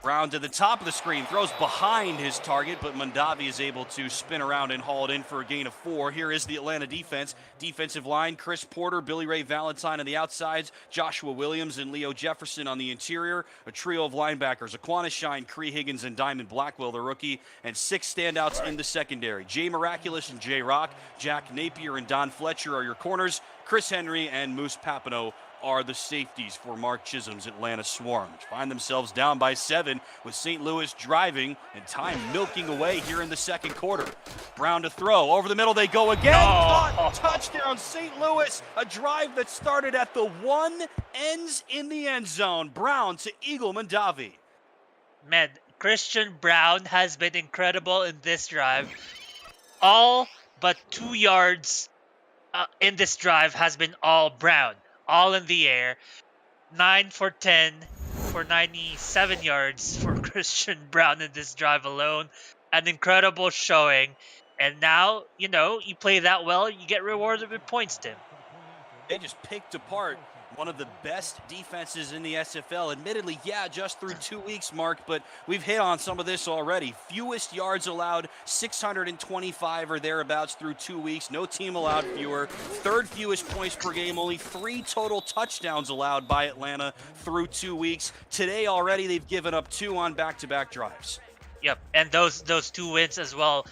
A: Brown to the top of the screen, throws behind his target, but Mondavi is able to spin around and haul it in for a gain of 4. Here is the Atlanta defense. Defensive line, Chris Porter, Billy Ray Valentine on the outsides, Joshua Williams and Leo Jefferson on the interior. A trio of linebackers, Aquana Shine, Cree Higgins, and Diamond Blackwell, the rookie, and 6 standouts in the secondary. Jay Miraculous and Jay Rock, Jack Napier and Don Fletcher are your corners. Chris Henry and Moose Papineau are the safeties for Mark Chisholm's Atlanta Swarm, which find themselves down by 7 with St. Louis driving and time milking away here in the second quarter. Brown to throw. Over the middle they go again. Touchdown St. Louis. A drive that started at the 1 ends in the end zone. Brown to Eagle Mondavi.
B: Man, Christian Brown has been incredible in this drive. All but 2 yards in this drive has been all Brown. All in the air. 9 for 10 for 97 yards for Christian Brown in this drive alone. An incredible showing. And now, you play that well, you get rewarded with points, Tim.
A: They just picked apart one of the best defenses in the SFL. Admittedly, yeah, just through 2 weeks, Mark, but we've hit on some of this already. Fewest yards allowed, 625 or thereabouts through 2 weeks. No team allowed fewer. 3rd fewest points per game, only 3 total touchdowns allowed by Atlanta through 2 weeks. Today already, they've given up 2 on back-to-back drives.
B: Yep, and those 2 wins as well,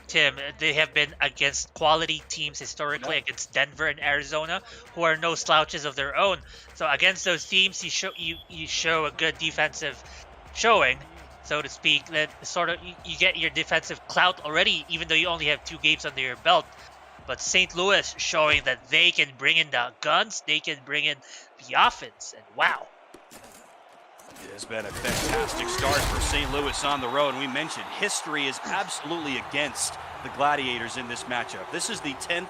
B: Tim, they have been against quality teams historically, against Denver and Arizona, who are no slouches of their own. So against those teams, you show a good defensive showing, so to speak. That sort of you get your defensive clout already, even though you only have 2 games under your belt. But St. Louis showing that they can bring in the guns, they can bring in the offense, and wow.
A: It has been a fantastic start for St. Louis on the road. And we mentioned history is absolutely against the Gladiators in this matchup. This is the 10th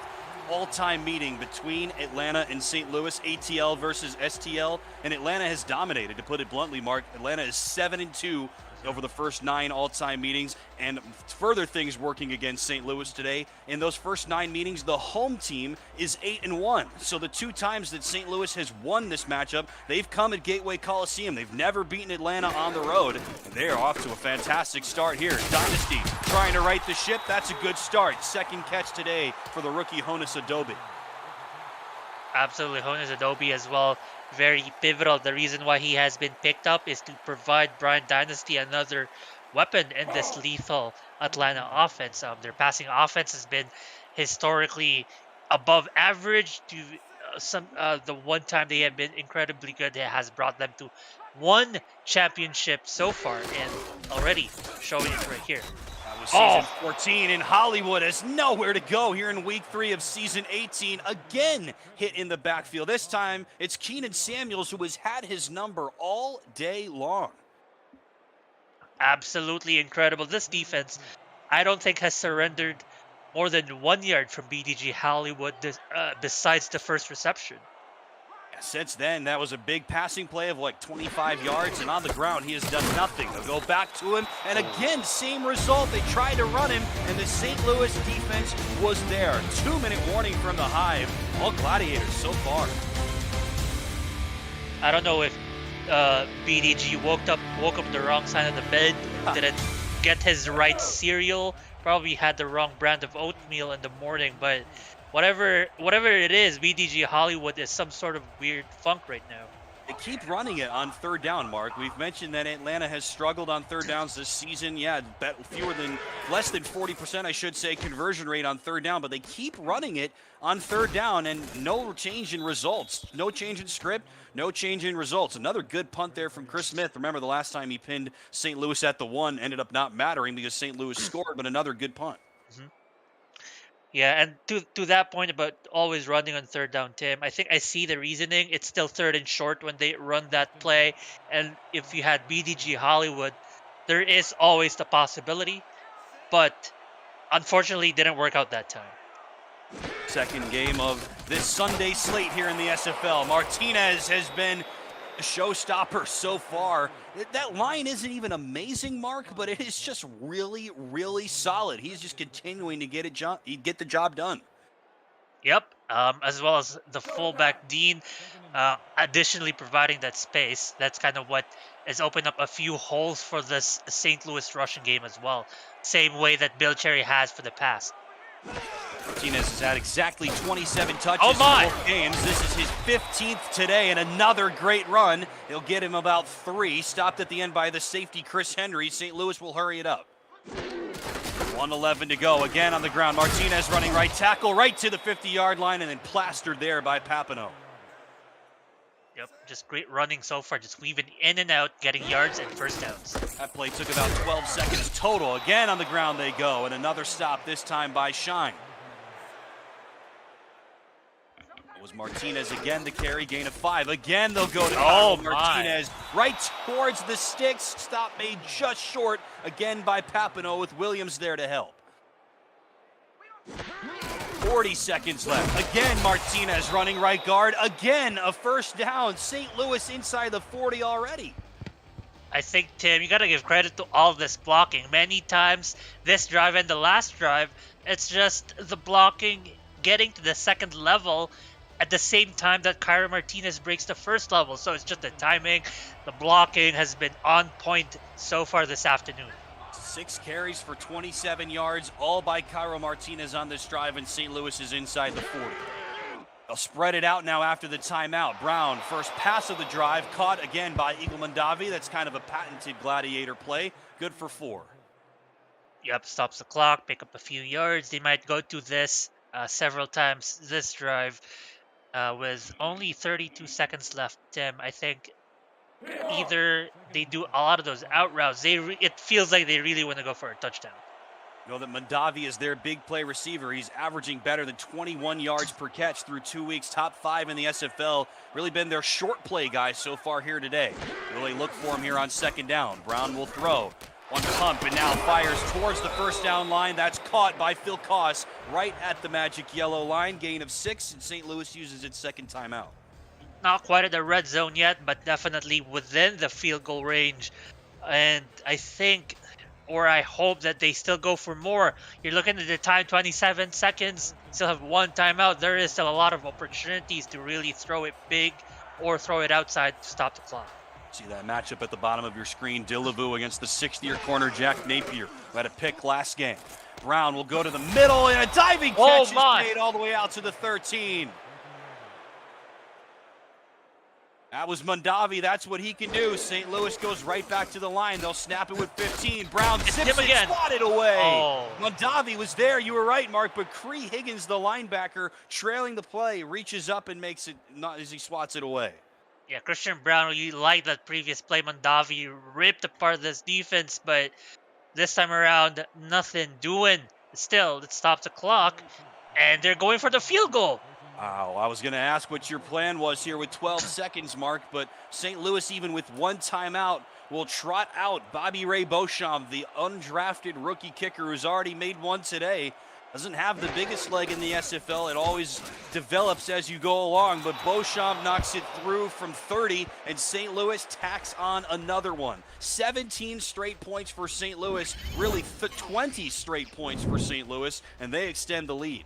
A: all-time meeting between Atlanta and St. Louis, ATL versus STL, and Atlanta has dominated, to put it bluntly, Mark. Atlanta is 7-2 over the first 9 all-time meetings, and further things working against St. Louis today. In those first 9 meetings, the home team is 8-1. So the 2 times that St. Louis has won this matchup, they've come at Gateway Coliseum. They've never beaten Atlanta on the road, and they are off to a fantastic start here. Dynasty trying to right the ship. That's a good start. 2nd catch today for the rookie Honus Adobe.
B: Absolutely, Honus Adobe as well. Very pivotal. The reason why he has been picked up is to provide Brian Dynasty another weapon in this lethal Atlanta offense. Their passing offense has been historically above average. To the one time they have been incredibly good, it has brought them to 1 championship so far, and already showing it right here.
A: Season 14 in Hollywood has nowhere to go here in week 3 of season 18. Again hit in the backfield. This time it's Keenan Samuels, who has had his number all day long.
B: Absolutely incredible. This defense, I don't think, has surrendered more than 1 yard from BDG Hollywood besides the first reception.
A: Since then, that was a big passing play of like 25 yards, and on the ground, he has done nothing. They'll go back to him, and again, same result. They tried to run him, and the St. Louis defense was there. 2-minute warning from the Hive. All Gladiators so far.
B: I don't know if BDG woke up the wrong side of the bed, didn't get his right cereal, probably had the wrong brand of oatmeal in the morning, but whatever it is, BDG Hollywood is some sort of weird funk right now.
A: They keep running it on third down, Mark. We've mentioned that Atlanta has struggled on third downs this season. Yeah, less than 40%, I should say, conversion rate on third down, but they keep running it on third down, and no change in results. No change in script, no change in results. Another good punt there from Chris Smith. Remember the last time he pinned St. Louis at the 1, ended up not mattering because St. Louis scored, but another good punt.
B: Mm-hmm. Yeah, and to that point about always running on third down, Tim, I think I see the reasoning. It's still third and short when they run that play. And if you had BDG Hollywood, there is always the possibility. But unfortunately, it didn't work out that time.
A: Second game of this Sunday slate here in the SFL. Martinez has been a showstopper so far. That line isn't even amazing, Mark, but it is just really, really solid. He's just continuing to get the job done.
B: Yep, as well as the fullback Dean, additionally providing that space. That's kind of what has opened up a few holes for this St. Louis rushing game as well. Same way that Bill Cherry has for the past.
A: Martinez has had exactly 27 touches
B: in
A: both games. This is his 15th today, and another great run. He'll get him about 3. Stopped at the end by the safety, Chris Henry. St. Louis will hurry it up. 1:11 to go. Again on the ground. Martinez running right tackle right to the 50-yard line, and then plastered there by Papineau.
B: Yep, just great running so far, just weaving in and out, getting yards and first downs.
A: That play took about 12 seconds total. Again on the ground they go, and another stop this time by Shine. It was Martinez again to carry, gain of 5. Again they'll go to Martinez right towards the sticks. Stop made just short, again by Papineau with Williams there to help. 40 seconds left. Again, Martinez running right guard. Again, a first down. St. Louis inside the 40 already.
B: I think, Tim, you got to give credit to all this blocking. Many times, this drive and the last drive, it's just the blocking getting to the second level at the same time that Cairo Martinez breaks the first level. So it's just the timing. The blocking has been on point so far this afternoon.
A: 6 carries for 27 yards, all by Cairo Martinez on this drive, and St. Louis is inside the 40. They'll spread it out now after the timeout. Brown, first pass of the drive, caught again by Eagle Mondavi. That's kind of a patented Gladiator play. Good for 4.
B: Yep, stops the clock, pick up a few yards. They might go to this several times this drive with only 32 seconds left, Tim. I think either they do a lot of those out routes. It feels like they really want to go for a touchdown.
A: You know that Mondavi is their big play receiver. He's averaging better than 21 yards per catch through 2 weeks. Top 5 in the SFL. Really been their short play guy so far here today. Really look for him here on second down. Brown will throw. One pump and now fires towards the first down line. That's caught by Phil Koss right at the magic yellow line. Gain of 6, and St. Louis uses its second timeout.
B: Not quite at the red zone yet, but definitely within the field goal range. And I think, or I hope that they still go for more. You're looking at the time, 27 seconds, still have 1 timeout. There is still a lot of opportunities to really throw it big or throw it outside to stop the clock.
A: See that matchup at the bottom of your screen. Dillavu against the 6th-year corner, Jack Napier, who had a pick last game. Brown will go to the middle, and a diving catch is made all the way out to the 13. That was Mondavi. That's what he can do. St. Louis goes right back to the line. They'll snap it with 15. Brown zips it, swatted away. Mondavi was there. You were right, Mark. But Cree Higgins, the linebacker, trailing the play, reaches up and makes it not as he swats it away.
B: Yeah, Christian Brown, you like that previous play. Mondavi ripped apart this defense, but this time around, nothing doing. Still, it stops the clock, and they're going for the field goal.
A: Wow, I was going to ask what your plan was here with 12 seconds, Mark, but St. Louis, even with 1 timeout, will trot out Bobby Ray Beauchamp, the undrafted rookie kicker who's already made 1 today. Doesn't have the biggest leg in the SFL. It always develops as you go along, but Beauchamp knocks it through from 30, and St. Louis tacks on another one. 17 straight points for St. Louis, really 20 straight points for St. Louis, and they extend the lead.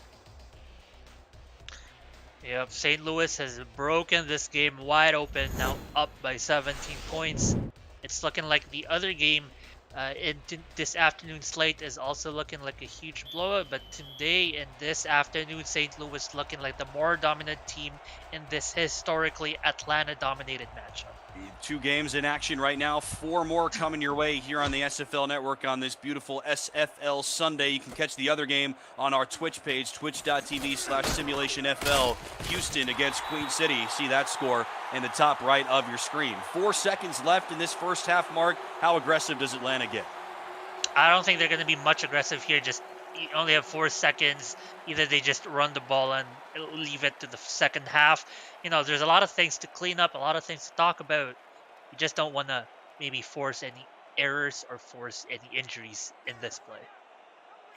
B: Yep, St. Louis has broken this game wide open, now up by 17 points. It's looking like the other game in this afternoon slate is also looking like a huge blowout, but today in this afternoon, St. Louis looking like the more dominant team in this historically Atlanta-dominated matchup.
A: 2 games in action right now, 4 more coming your way here on the SFL Network on this beautiful SFL Sunday. You can catch the other game on our Twitch page, twitch.tv/SimulationFL. Houston against Queen City. See that score in the top right of your screen. 4 seconds left in this first half, Mark. How aggressive does Atlanta get?
B: I don't think they're going to be much aggressive here. Just you only have 4 seconds. Either they just run the ball and leave it to the second half. You know, there's a lot of things to clean up, a lot of things to talk about. You just don't want to maybe force any errors or force any injuries in this play.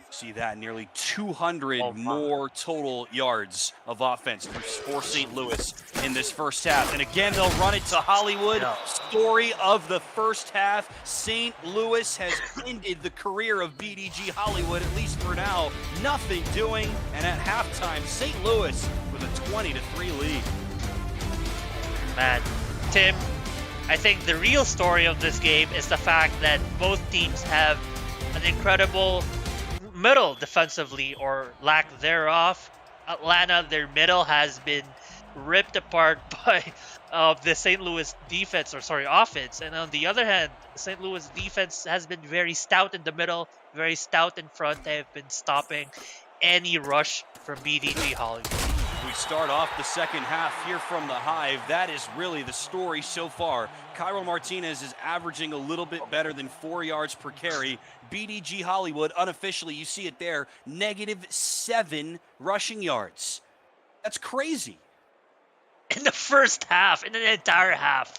A: See that, nearly 200 more total yards of offense for St. Louis in this first half. And again, they'll run it to Hollywood. Story of the first half. St. Louis has ended the career of BDG Hollywood, at least for now. Nothing doing. And at halftime, St. Louis with a 20-3 lead.
B: Man, Tim, I think the real story of this game is the fact that both teams have an incredible middle defensively, or lack thereof. Atlanta, their middle has been ripped apart by the St. Louis defense, offense. And on the other hand, St. Louis defense has been very stout in the middle, very stout in front. They have been stopping any rush from BDG Hollywood.
A: We start off the second half here from the Hive. That is really the story so far. Cairo Martinez is averaging a little bit better than 4 yards per carry. BDG Hollywood, unofficially, you see it there, -7 rushing yards. That's crazy.
B: In the first half, in the entire half.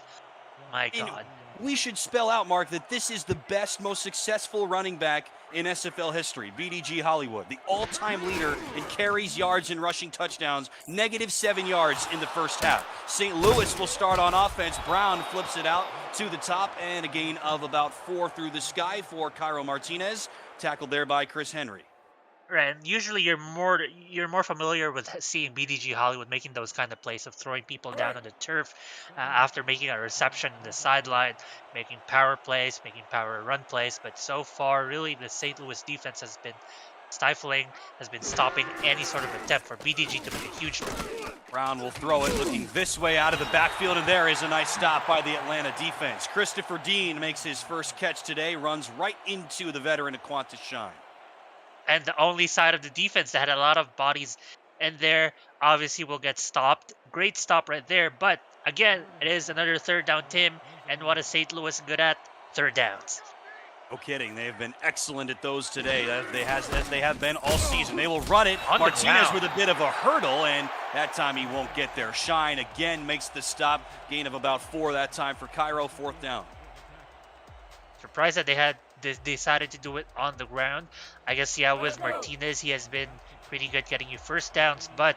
B: My God.
A: We should spell out, Mark, that this is the best, most successful running back in SFL history, BDG Hollywood, the all-time leader in carries, yards, and rushing touchdowns, -7 yards in the first half. St. Louis will start on offense. Brown flips it out to the top, and a gain of about 4 through the sky for Cairo Martinez, tackled there by Chris Henry.
B: Right, and usually you're more familiar with seeing BDG Hollywood making those kind of plays of throwing people down on the turf after making a reception in the sideline, making power plays, making power run plays. But so far, really, the St. Louis defense has been stifling, has been stopping any sort of attempt for BDG to make a huge run.
A: Brown will throw it, looking this way out of the backfield, and there is a nice stop by the Atlanta defense. Christopher Dean makes his first catch today, runs right into the veteran Aquantis Shine.
B: And the only side of the defense that had a lot of bodies in there obviously will get stopped. Great stop right there. But again, it is another third down, Tim. And what is St. Louis good at? Third downs.
A: No kidding. They have been excellent at those today, as they have been all season. They will run it. Martinez with a bit of a hurdle, and that time he won't get there. Shine again makes the stop. Gain of about 4 that time for Cairo, 4th down.
B: Surprised that they decided to do it on the ground. I guess, yeah, with Martinez, he has been pretty good getting you first downs, but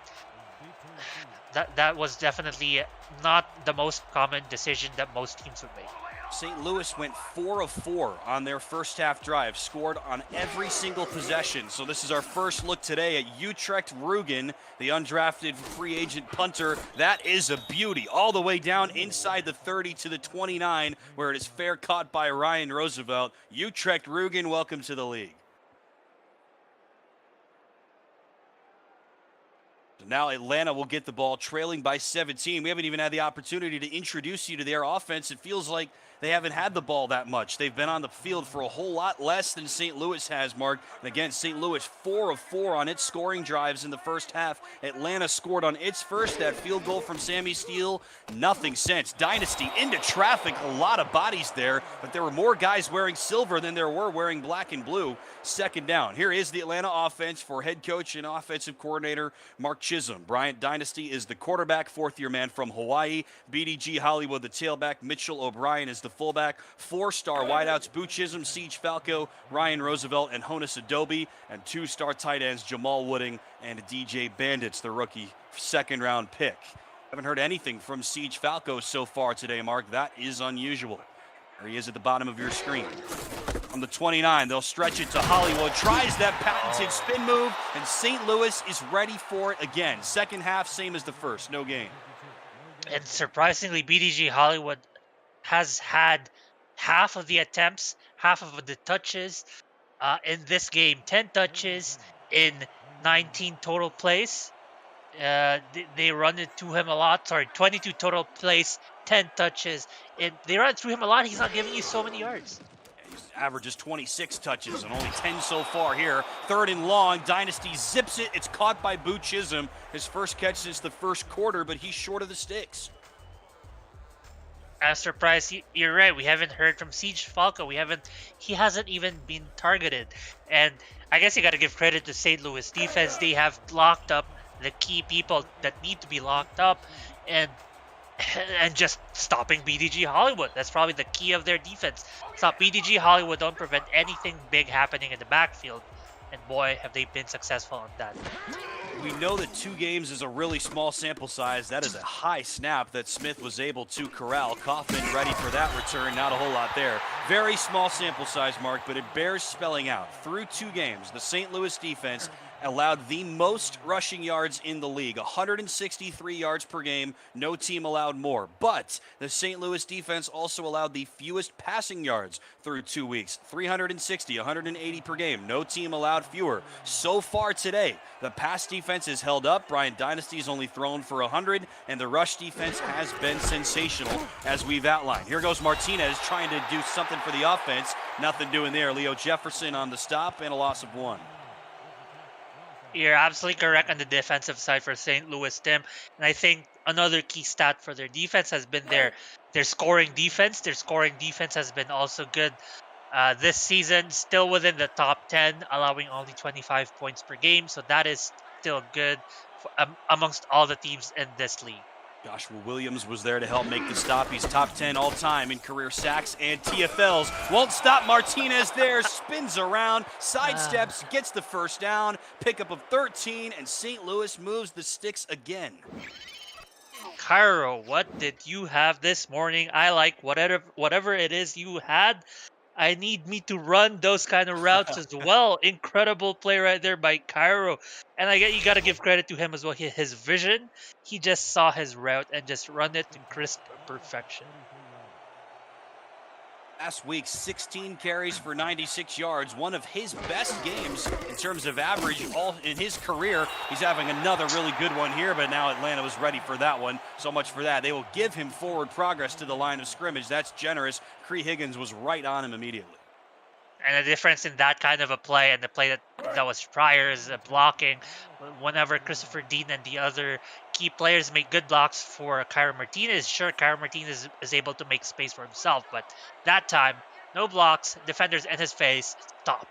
B: that was definitely not the most common decision that most teams would make.
A: St. Louis went 4 of 4 on their first half drive, scored on every single possession. So this is our first look today at Utrecht Rugen, the undrafted free agent punter. That is a beauty, all the way down inside the 30 to the 29, where it is fair caught by Ryan Roosevelt. Utrecht Rugen, welcome to the league. Now Atlanta will get the ball trailing by 17. We haven't even had the opportunity to introduce you to their offense. It feels like they haven't had the ball that much. They've been on the field for a whole lot less than St. Louis has, Mark. And again, St. Louis 4 of 4 on its scoring drives in the first half. Atlanta scored on its first. That field goal from Sammy Steele, nothing since. Dynasty into traffic, a lot of bodies there, but there were more guys wearing silver than there were wearing black and blue. 2nd down. Here is the Atlanta offense for head coach and offensive coordinator Mark Chisholm. Bryant Dynasty is the quarterback, fourth-year man from Hawaii. BDG Hollywood, the tailback. Mitchell O'Brien is the fullback. Four-star wideouts, Boo Chisholm, Siege Falco, Ryan Roosevelt, and Honus Adobe. And two-star tight ends, Jamal Wooding and DJ Bandits, the rookie second-round pick. Haven't heard anything from Siege Falco so far today, Mark. That is unusual. There he is at the bottom of your screen. On the 29, they'll stretch it to Hollywood. Tries that patented spin move, and St. Louis is ready for it again. Second half, same as the first, no gain.
B: And surprisingly, BDG Hollywood has had half of the attempts, half of the touches in this game. 10 touches in 19 total plays. They run it to him a lot. Sorry, 22 total plays, 10 touches. They run it through him a lot. He's not giving you so many yards.
A: Averages 26 touches and only 10 so far here. Third and long, Dynasty zips it. It's caught by Boo Chisholm. His first catch since the first quarter, but he's short of the sticks.
B: I'm surprised. You're right. We haven't heard from Siege Falco. He hasn't even been targeted. And I guess you got to give credit to St. Louis defense. They have locked up the key people that need to be locked up, and just stopping BDG Hollywood. That's probably the key of their defense. Stop BDG Hollywood, don't prevent anything big happening in the backfield. And boy, have they been successful on that.
A: We know that 2 games is a really small sample size. That is a high snap that Smith was able to corral. Kaufman ready for that return. Not a whole lot there. Very small sample size, Mark, but it bears spelling out. Through 2 games, the St. Louis defense allowed the most rushing yards in the league, 163 yards per game. No team allowed more. But the St. Louis defense also allowed the fewest passing yards through 2 weeks, 360, 180 per game. No team allowed fewer. So far today, the pass defense is held up. Bryant Dynasty's only thrown for 100, and the rush defense has been sensational, as we've outlined. Here goes Martinez trying to do something for the offense. Nothing doing there. Leo Jefferson on the stop and a loss of 1.
B: You're absolutely correct on the defensive side for St. Louis, Tim. And I think another key stat for their defense has been their scoring defense. Their scoring defense has been also good this season, still within the top 10, allowing only 25 points per game. So that is still good amongst all the teams in this league.
A: Joshua Williams was there to help make the stop. He's top 10 all time in career sacks and TFLs. Won't stop Martinez there, spins around, sidesteps, gets the first down, pickup of 13, and St. Louis moves the sticks again.
B: Cairo, what did you have this morning? I like whatever it is you had. I need me to run those kind of routes as well. Incredible play right there by Cairo. And you got to give credit to him as well. His vision, he just saw his route and just run it to crisp perfection.
A: Last week, 16 carries for 96 yards, one of his best games in terms of average all in his career. He's having another really good one here, but now Atlanta was ready for that one. So much for that. They will give him forward progress to the line of scrimmage. That's generous. Cree Higgins was right on him immediately.
B: And the difference in that kind of a play and the play that was prior is blocking. Whenever Christopher Dean and the other key players make good blocks for Cairo Martinez, sure, Cairo Martinez is able to make space for himself. But that time, no blocks, defenders in his face, stop.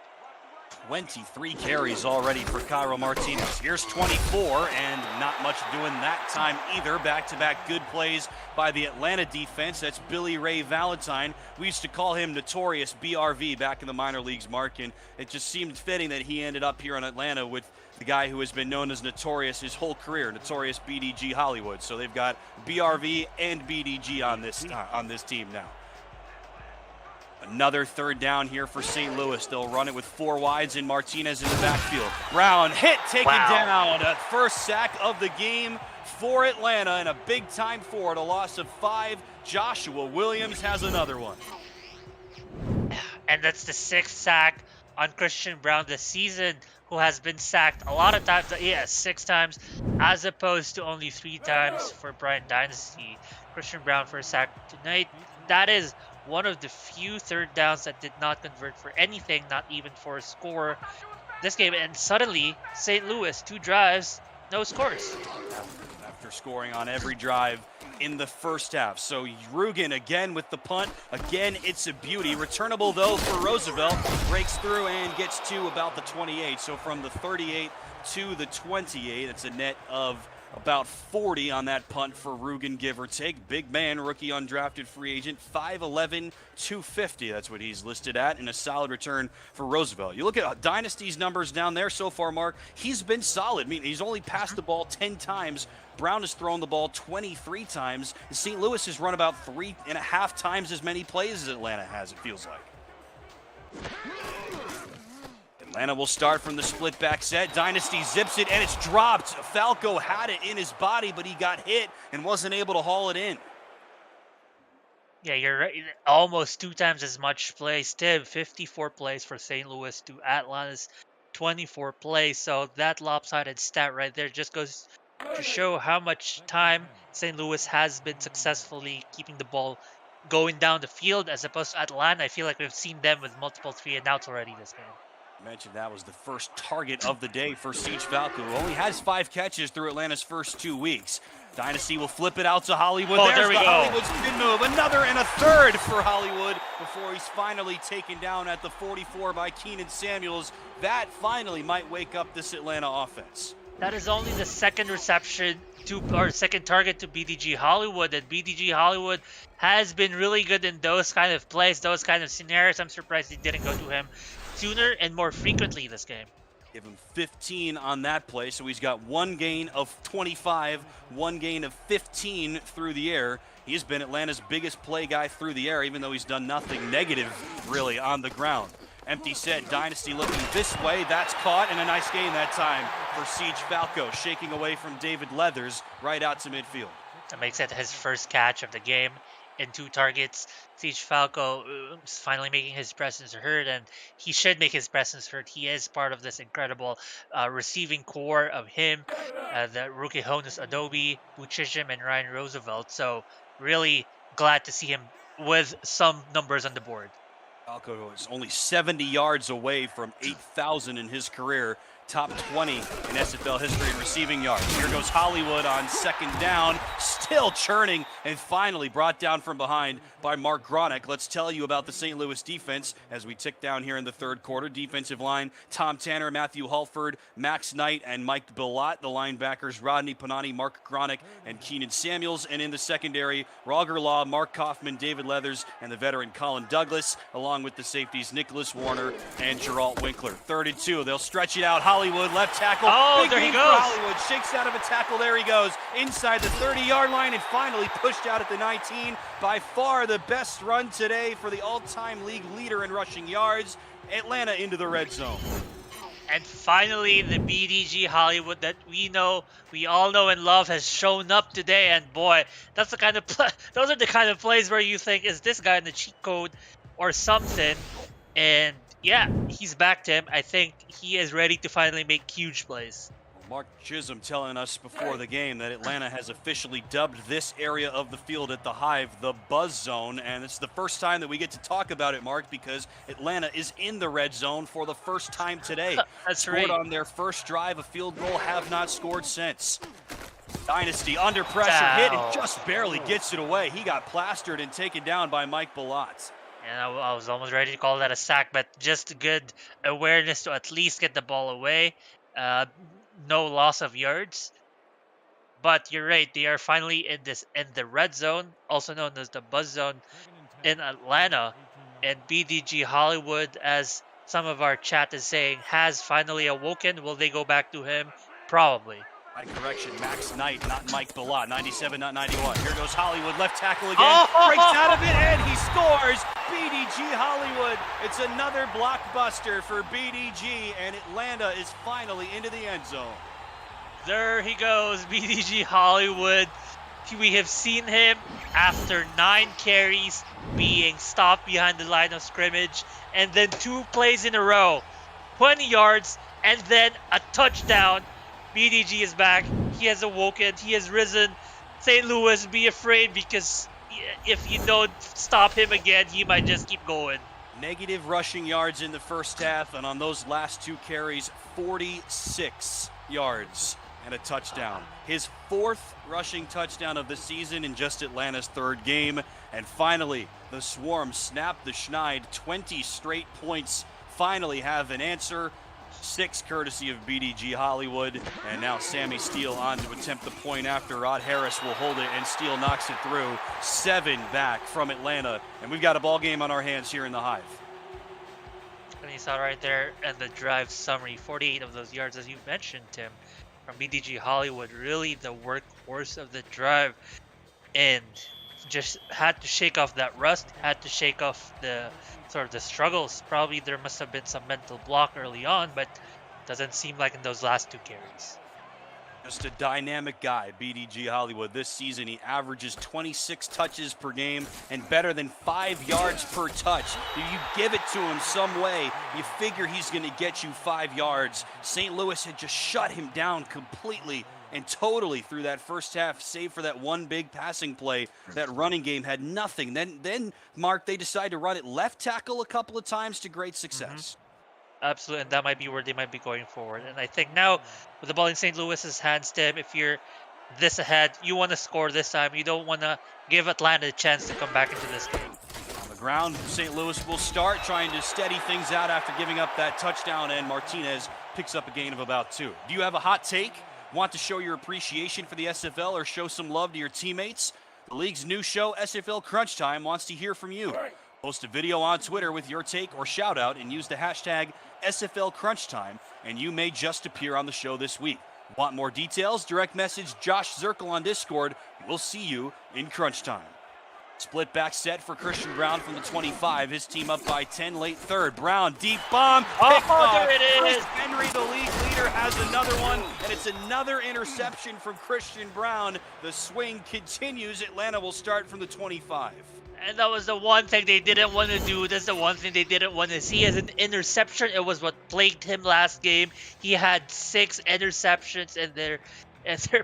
A: 23 carries already for Cairo Martinez. Here's 24, and not much doing that time either. Back-to-back good plays by the Atlanta defense. That's Billy Ray Valentine. We used to call him Notorious BRV back in the minor leagues, Mark, and it just seemed fitting that he ended up here in Atlanta with the guy who has been known as Notorious his whole career, Notorious BDG Hollywood. So they've got BRV and BDG on this team now. Another third down here for St. Louis. They'll run it with 4 wides and Martinez in the backfield. Brown hit, taken down. A first sack of the game for Atlanta and a big time forward. A loss of 5. Joshua Williams has another one.
B: And that's the 6th sack on Christian Brown this season, who has been sacked a lot of times. 6 times, as opposed to only 3 times for Bryant Dynasty. Christian Brown for a sack tonight. That is one of the few third downs that did not convert for anything, not even for a score this game. And suddenly, St. Louis, 2 drives, no scores.
A: After scoring on every drive in the first half. So Rugen again with the punt. Again, it's a beauty. Returnable though for Roosevelt. Breaks through and gets to about the 28. So from the 38 to the 28, it's a net of about 40 on that punt for Rugen, give or take. Big man, rookie undrafted free agent, 5'11", 250. That's what he's listed at, and a solid return for Roosevelt. You look at Dynasty's numbers down there so far, Mark. He's been solid. I mean, he's only passed the ball 10 times. Brown has thrown the ball 23 times. St. Louis has run about 3.5 times as many plays as Atlanta has, it feels like. Atlanta will start from the split back set. Dynasty zips it and it's dropped. Falco had it in his body, but he got hit and wasn't able to haul it in.
B: Yeah, you're right. Almost 2 times as much plays. Tim, 54 plays for St. Louis to Atlanta's 24 plays. So that lopsided stat right there just goes to show how much time St. Louis has been successfully keeping the ball going down the field, as opposed to Atlanta. I feel like we've seen them with multiple 3-and-outs already this game.
A: Mentioned that was the first target of the day for Siege Falco, who only has 5 catches through Atlanta's first 2 weeks. Dynasty will flip it out to Hollywood.
B: Oh,
A: There's
B: there we
A: the
B: go.
A: Hollywood spin move. Another and a third for Hollywood before he's finally taken down at the 44 by Keenan Samuels. That finally might wake up this Atlanta offense.
B: That is only the second reception or second target to BDG Hollywood, and BDG Hollywood has been really good in those kind of plays, those kind of scenarios. I'm surprised he didn't go to him sooner and more frequently this game.
A: Give him 15 on that play, so he's got 1 gain of 25, 1 gain of 15 through the air. He has been Atlanta's biggest play guy through the air, even though he's done nothing negative, really, on the ground. Empty set, Dynasty looking this way. That's caught, and a nice gain that time for Siege Falco, shaking away from David Leathers right out to midfield.
B: That makes it his first catch of the game in 2 targets. Siege Falco is finally making his presence heard, and he should make his presence heard. He is part of this incredible receiving core of him, the rookie Honus Adobe, Buchishim, and Ryan Roosevelt. So really glad to see him with some numbers on the board.
A: Falco is only 70 yards away from 8,000 in his career. Top 20 in SFL history in receiving yards. Here goes Hollywood on second down, still churning, and finally brought down from behind by Mark Gronick. Let's tell you about the St. Louis defense as we tick down here in the third quarter. Defensive line, Tom Tanner, Matthew Halford, Max Knight, and Mike Billat. The linebackers, Rodney Panani, Mark Gronick, and Keenan Samuels. And in the secondary, Roger Law, Mark Kaufman, David Leathers, and the veteran Colin Douglas, along with the safeties Nicholas Warner and Geralt Winkler. 3rd and 2, they'll stretch it out. Hollywood, left tackle.
B: Oh,
A: Big
B: there he
A: gain
B: goes.
A: for Hollywood, shakes out of a tackle. There he goes, inside the 30-yard line, and finally pushed out at the 19. By far the best run today for the all-time league leader in rushing yards. Atlanta into the red zone.
B: And finally, the BDG Hollywood that we all know and love has shown up today. And boy, that's the kind of those are the kind of plays where you think, is this guy in the cheat code or something? And yeah, he's back, Tim. I think he is ready to finally make huge plays.
A: Mark Chisholm telling us before the game that Atlanta has officially dubbed this area of the field at the Hive the Buzz Zone, and it's the first time that we get to talk about it, Mark, because Atlanta is in the red zone for the first time today.
B: That's
A: Scored
B: right.
A: on their first drive, a field goal, have not scored since. Dynasty under pressure, hit, and just barely gets it away. He got plastered and taken down by Mike Billat.
B: And I was almost ready to call that a sack, but just good awareness to at least get the ball away. No loss of yards. But you're right, they are finally in the red zone, also known as the Buzz Zone in Atlanta. And BDG Hollywood, as some of our chat is saying, has finally awoken. Will they go back to him? Probably.
A: My correction, Max Knight, not Mike Billat. 97, not 91. Here goes Hollywood, left tackle again.
B: Oh!
A: Breaks out of it, and he scores. BDG Hollywood. It's another blockbuster for BDG, and Atlanta is finally into the end zone.
B: There he goes, BDG Hollywood. We have seen him after 9 carries being stopped behind the line of scrimmage, and then 2 plays in a row, 20 yards, and then a touchdown. BDG is back. He has awoken. He has risen. St. Louis, be afraid, because if you don't stop him again, he might just keep going.
A: Negative rushing yards in the first half, and on those last 2 carries, 46 yards. and a touchdown. His 4th rushing touchdown of the season in just Atlanta's 3rd game. And finally, the Swarm snapped the schneid. 20 straight points finally have an answer. 6 courtesy of BDG Hollywood. And now Sammy Steele on to attempt the point after. Rod Harris will hold it, and Steele knocks it through. 7 back from Atlanta. And we've got a ball game on our hands here in the Hive.
B: And you saw right there in the drive summary, 48 of those yards, as you mentioned, Tim, from BDG Hollywood. Really the workhorse of the drive. And just had to shake off that rust, had to shake off the sort of the struggles. Probably there must have been some mental block early on, but doesn't seem like in those last 2 carries.
A: Just a dynamic guy, BDG Hollywood. This season, he averages 26 touches per game and better than 5 yards per touch. If you give it to him some way, you figure he's going to get you 5 yards. St. Louis had just shut him down completely and totally through that first half, save for that one big passing play. That running game had nothing. Then Mark, they decided to run it left tackle a couple of times to great success.
B: Absolutely, and that might be where they might be going forward. And I think now, with the ball in St. Louis's hands, Tim, if you're this ahead, you want to score this time. You don't want to give Atlanta a chance to come back into this game.
A: On the ground, St. Louis will start trying to steady things out after giving up that touchdown, and Martinez picks up a gain of about 2. Do you have a hot take? Want to show your appreciation for the SFL or show some love to your teammates? The league's new show, SFL Crunch Time, wants to hear from you. Post a video on Twitter with your take or shout out and use the hashtag SFL Crunch Time, and you may just appear on the show this week. Want more details? Direct message Josh Zirkle on Discord. We'll see you in Crunch Time. Split back set for Christian Brown from the 25. His team up by 10 late 3rd. Brown, deep bomb.
B: There it is.
A: Chris Henry, the league leader, has another one, and it's another interception from Christian Brown. The swing continues. Atlanta will start from the 25.
B: And that was the one thing they didn't want to do. That's the one thing they didn't want to see as an interception. It was what plagued him last game. He had 6 interceptions in their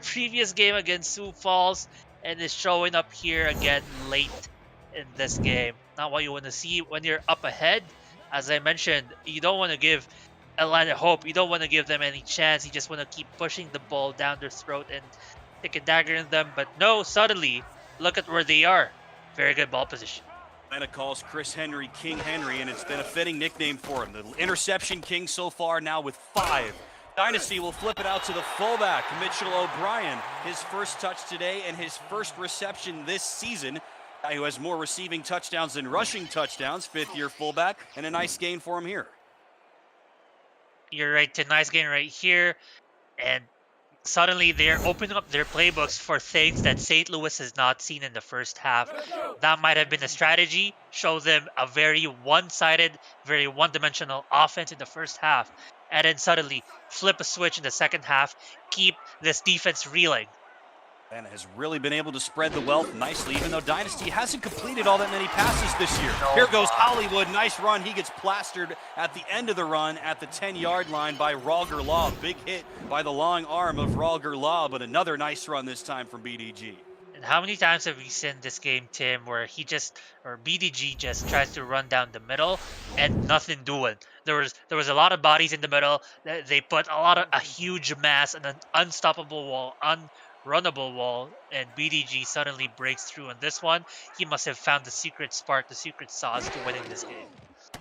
B: previous game against Sioux Falls, and is showing up here again late in this game. Not what you want to see when you're up ahead. As I mentioned, you don't want to give Atlanta hope. You don't want to give them any chance. You just want to keep pushing the ball down their throat and take a dagger in them. But no, suddenly, look at where they are. Very good ball position.
A: Atlanta calls Chris Henry King Henry, and it's been a fitting nickname for him. The interception king so far now with 5. Dynasty will flip it out to the fullback, Mitchell O'Brien. His first touch today and his first reception this season. Guy who has more receiving touchdowns than rushing touchdowns, 5th-year fullback, and a nice gain for him here.
B: You're right, Tim. Nice gain right here. And suddenly they're opening up their playbooks for things that St. Louis has not seen in the first half. That might have been a strategy. Show them a very one-sided, very one-dimensional offense in the first half. And then suddenly flip a switch in the second half. Keep this defense reeling.
A: Atlanta has really been able to spread the wealth nicely, even though Dynasty hasn't completed all that many passes this year. Here goes Hollywood. Nice run. He gets plastered at the end of the run at the 10-yard line by Ralger Law. Big hit by the long arm of Ralger Law, but another nice run this time from BDG.
B: And how many times have we seen this game, Tim, where BDG just tries to run down the middle and nothing doing? There was a lot of bodies in the middle. They put a huge mass and an unstoppable wall, unrunnable wall, and BDG suddenly breaks through on this one. He must have found the secret spark, the secret sauce to winning this game.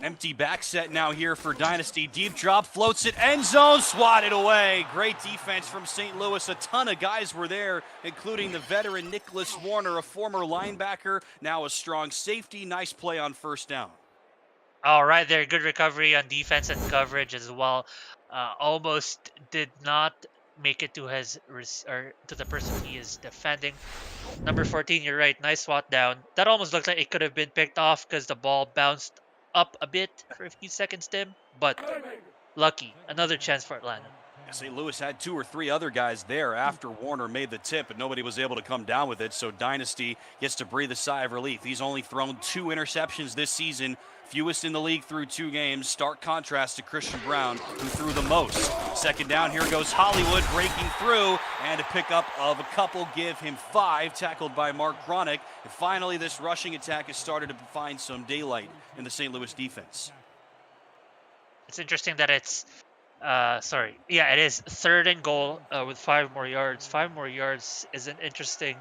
A: Empty back set now here for Dynasty. Deep drop, floats it, end zone, swatted away. Great defense from St. Louis. A ton of guys were there, including the veteran Nicholas Warner, a former linebacker, now a strong safety. Nice play on first down.
B: All right, there, good recovery on defense and coverage as well. Almost did not make it to to the person he is defending. Number 14, you're right, nice swat down. That almost looked like it could have been picked off because the ball bounced up a bit for a few seconds, Tim, but lucky. Another chance for Atlanta.
A: St. Louis had 2 or 3 other guys there after Warner made the tip, but nobody was able to come down with it, so Dynasty gets to breathe a sigh of relief. He's only thrown 2 interceptions this season, fewest in the league through 2 games. Stark contrast to Christian Brown, who threw the most. Second down, here goes Hollywood breaking through, and a pickup of a couple give him 5, tackled by Mark Gronick. And finally, this rushing attack has started to find some daylight in the St. Louis defense.
B: It's interesting that it's Sorry. Yeah, it is 3rd and goal with 5 more yards. 5 more yards is an interesting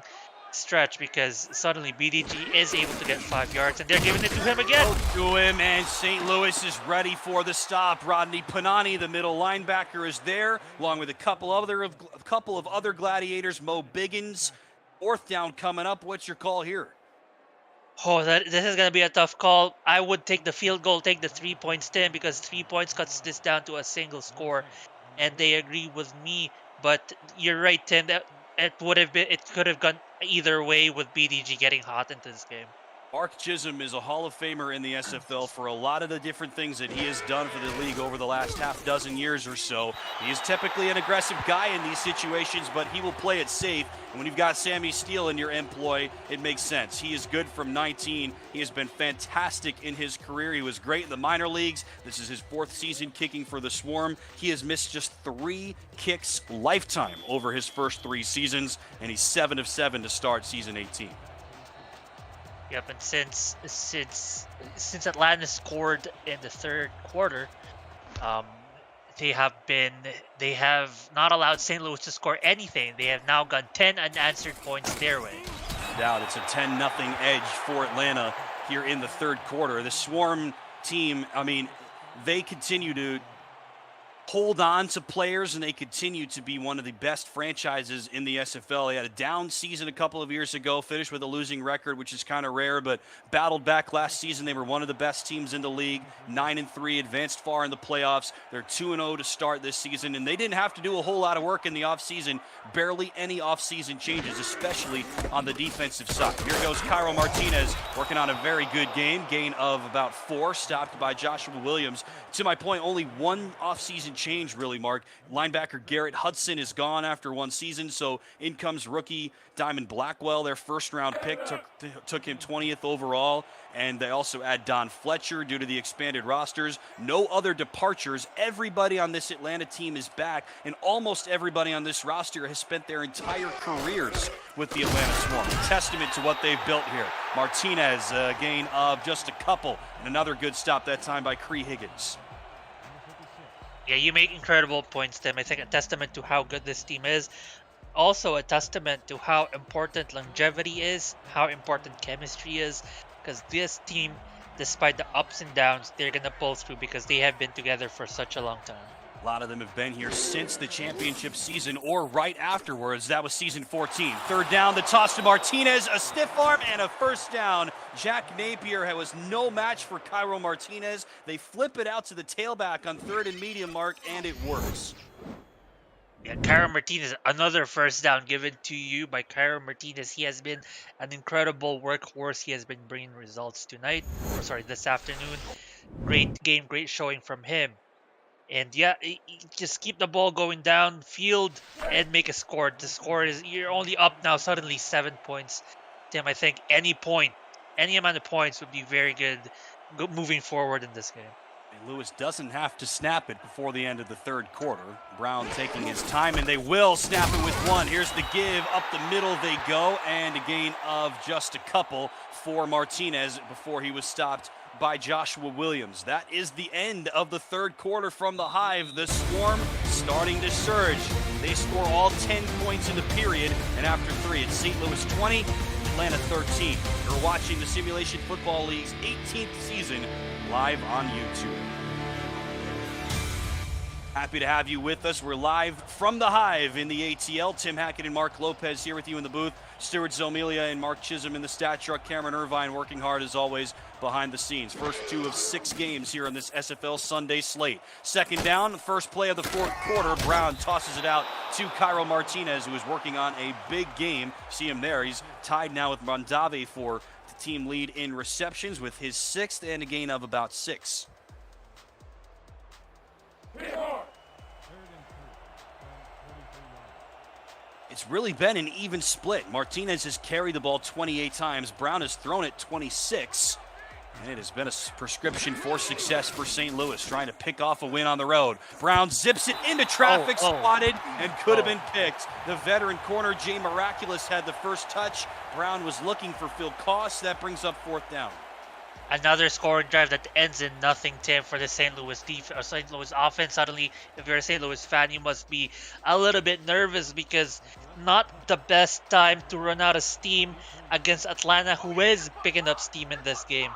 B: stretch because suddenly BDG is able to get 5 yards and they're giving it to him again.
A: To him, and St. Louis is ready for the stop. Rodney Panani, the middle linebacker, is there, along with a couple of other gladiators. Mo Biggins. 4th down coming up. What's your call here?
B: Oh, this is going to be a tough call. I would take the field goal, take the 3 points, Tim, because 3 points cuts this down to a single score, and they agree with me. But you're right, Tim. That it could have gone either way with BDG getting hot into this game.
A: Mark Chisholm is a Hall of Famer in the SFL for a lot of the different things that he has done for the league over the last half dozen years or so. He is typically an aggressive guy in these situations, but he will play it safe. And when you've got Sammy Steele in your employ, it makes sense. He is good from 19. He has been fantastic in his career. He was great in the minor leagues. This is his 4th season kicking for the Swarm. He has missed just 3 kicks lifetime over his first 3 seasons, and he's 7 of 7 to start season 18.
B: Yep, and since Atlanta scored in the 3rd quarter, they have not allowed St. Louis to score anything. They have now gone 10 unanswered points their way.
A: No doubt, it's a 10-0 edge for Atlanta here in the 3rd quarter. The Swarm team, I mean, they continue to hold on to players, and they continue to be one of the best franchises in the SFL. They had a down season a couple of years ago, finished with a losing record, which is kind of rare, but battled back last season. They were one of the best teams in the league, 9-3, advanced far in the playoffs. They're 2-0 to start this season, and they didn't have to do a whole lot of work in the offseason. Barely any offseason changes, especially on the defensive side. Here goes Cairo Martinez working on a very good game, gain of about 4, stopped by Joshua Williams. To my point, only one offseason change, really, Mark. Linebacker Garrett Hudson is gone after 1 season, so in comes rookie Diamond Blackwell. Their 1st-round pick took him 20th overall, and they also add Don Fletcher due to the expanded rosters. No other departures. Everybody on this Atlanta team is back, and almost everybody on this roster has spent their entire careers with the Atlanta Swarm. A testament to what they've built here. Martinez, a gain of just a couple, and another good stop that time by Cree Higgins.
B: Yeah, you make incredible points, Tim. I think a testament to how good this team is. Also a testament to how important longevity is, how important chemistry is. Because this team, despite the ups and downs, they're going to pull through because they have been together for such a long time.
A: A lot of them have been here since the championship season or right afterwards. That was season 14. 3rd down, the toss to Martinez, a stiff arm and a 1st down. Jack Napier was no match for Cairo Martinez. They flip it out to the tailback on 3rd and medium, Mark, and it works.
B: Yeah, Cairo Martinez, another 1st down given to you by Cairo Martinez. He has been an incredible workhorse. He has been bringing results this afternoon. Great game, great showing from him. And yeah, just keep the ball going downfield and make a score. The score is, you're only up now suddenly 7 points. Tim, I think any amount of points would be very good moving forward in this game.
A: And Lewis doesn't have to snap it before the end of the 3rd quarter. Brown taking his time, and they will snap it with 1. Here's the give. Up the middle they go, and a gain of just a couple for Martinez before he was stopped by Joshua Williams. That is the end of the 3rd quarter from the Hive. The Swarm starting to surge. They score all 10 points in the period, and after 3, it's St. Louis 20, Atlanta 13. You're watching the Simulation Football League's 18th season live on YouTube. Happy to have you with us. We're live from the Hive in the ATL. Tim Hackett and Mark Lopez here with you in the booth. Stuart Zomilia and Mark Chisholm in the stat truck. Cameron Irvine working hard as always behind the scenes. First 2 of 6 games here on this SFL Sunday slate. 2nd down, the first play of the 4th quarter. Brown tosses it out to Cairo Martinez, who is working on a big game. See him there. He's tied now with Rondave for the team lead in receptions with his 6th and a gain of about 6. It's really been an even split. Martinez has carried the ball 28 times. Brown has thrown it 26. And it has been a prescription for success for St. Louis, trying to pick off a win on the road. Brown zips it into traffic, spotted, and could have been picked. The veteran corner, Jay Miraculous, had the first touch. Brown was looking for Phil Koss. That brings up 4th down.
B: Another scoring drive that ends in nothing, Tim, for the St. Louis offense. Suddenly, if you're a St. Louis fan, you must be a little bit nervous because not the best time to run out of steam against Atlanta, who is picking up steam in this game.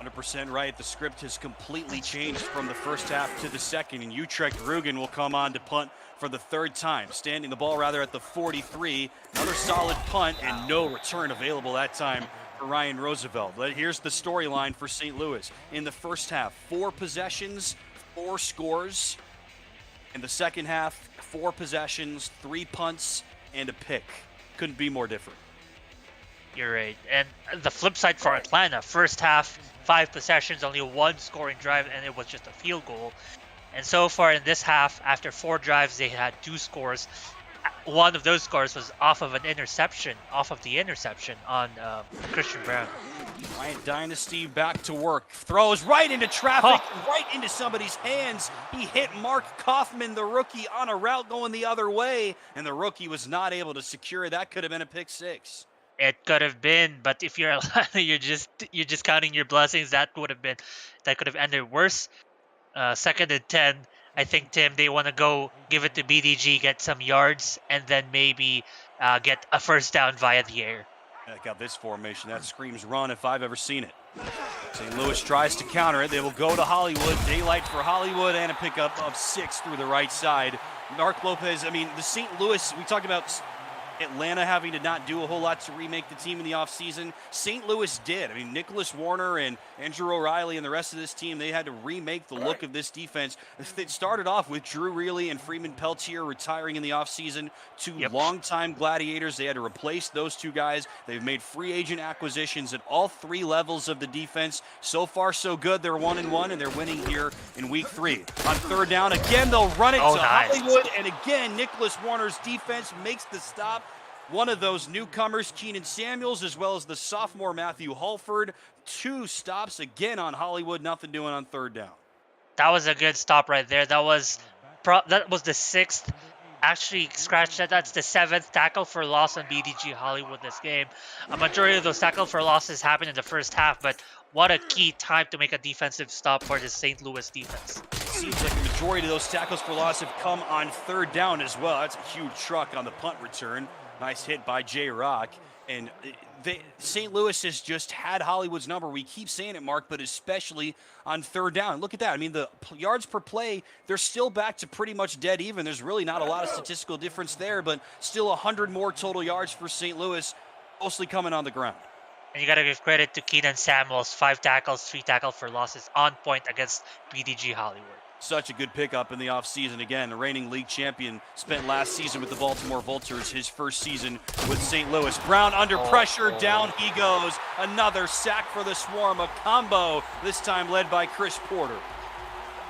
A: 100% right. The script has completely changed from the first half to the second, and Utrecht Rugen will come on to punt for the third time, standing the ball rather at the 43. Another solid punt and no return available that time for Ryan Roosevelt. But here's the storyline for St. Louis. In the first half, 4 possessions, 4 scores. In the second half, 4 possessions, 3 punts, and a pick. Couldn't be more different.
B: You're right. And the flip side for Atlanta, first half, 5 possessions, only 1 scoring drive, and it was just a field goal. And so far in this half, after 4 drives, they had 2 scores. One of those scores was off of the interception on Christian Brown.
A: Bryant Dynasty back to work. Throws right into traffic, right into somebody's hands. He hit Mark Kaufman, the rookie, on a route going the other way, and the rookie was not able to secure it. That could have been a pick 6.
B: It could have been, but if you're you're just counting your blessings, that could have ended worse. Second and 10. I think, Tim, they want to go give it to BDG, get some yards, and then maybe get a first down via the air.
A: Check out this formation. That screams run if I've ever seen it. St. Louis tries to counter it. They will go to Hollywood. Daylight for Hollywood and a pickup of 6 through the right side. Mark Lopez, I mean, the St. Louis, we talked about Atlanta having to not do a whole lot to remake the team in the offseason. St. Louis did. I mean, Nicholas Warner and Andrew O'Reilly and the rest of this team, they had to remake the look of this defense. It started off with Drew Reilly and Freeman Peltier retiring in the offseason, 2 longtime gladiators. They had to replace those 2 guys. They've made free agent acquisitions at all 3 levels of the defense. So far, so good. They're 1-1, and they're winning here in week 3. On third down, again, they'll run it to Hollywood, and again, Nicholas Warner's defense makes the stop. One of those newcomers, Keenan Samuels, as well as the sophomore Matthew Halford. 2 stops again on Hollywood, nothing doing on third down.
B: That was a good stop right there. That was the 6th. Actually, scratch that. That's the 7th tackle for loss on BDG Hollywood this game. A majority of those tackle for losses happened in the first half, but what a key time to make a defensive stop for the St. Louis defense.
A: Seems like the majority of those tackles for loss have come on third down as well. That's a huge truck on the punt return. Nice hit by J. Rock. And St. Louis has just had Hollywood's number. We keep saying it, Mark, but especially on third down. Look at that. I mean, the yards per play, they're still back to pretty much dead even. There's really not a lot of statistical difference there, but still 100 more total yards for St. Louis, mostly coming on the ground.
B: And you got to give credit to Keenan Samuels, 5 tackles, 3 tackles for losses on point against BDG Hollywood.
A: Such a good pickup in the offseason. Again, the reigning league champion spent last season with the Baltimore Vultures, his first season with St. Louis. Brown under pressure, down he goes. Another sack for the Swarm, a combo, this time led by Chris Porter.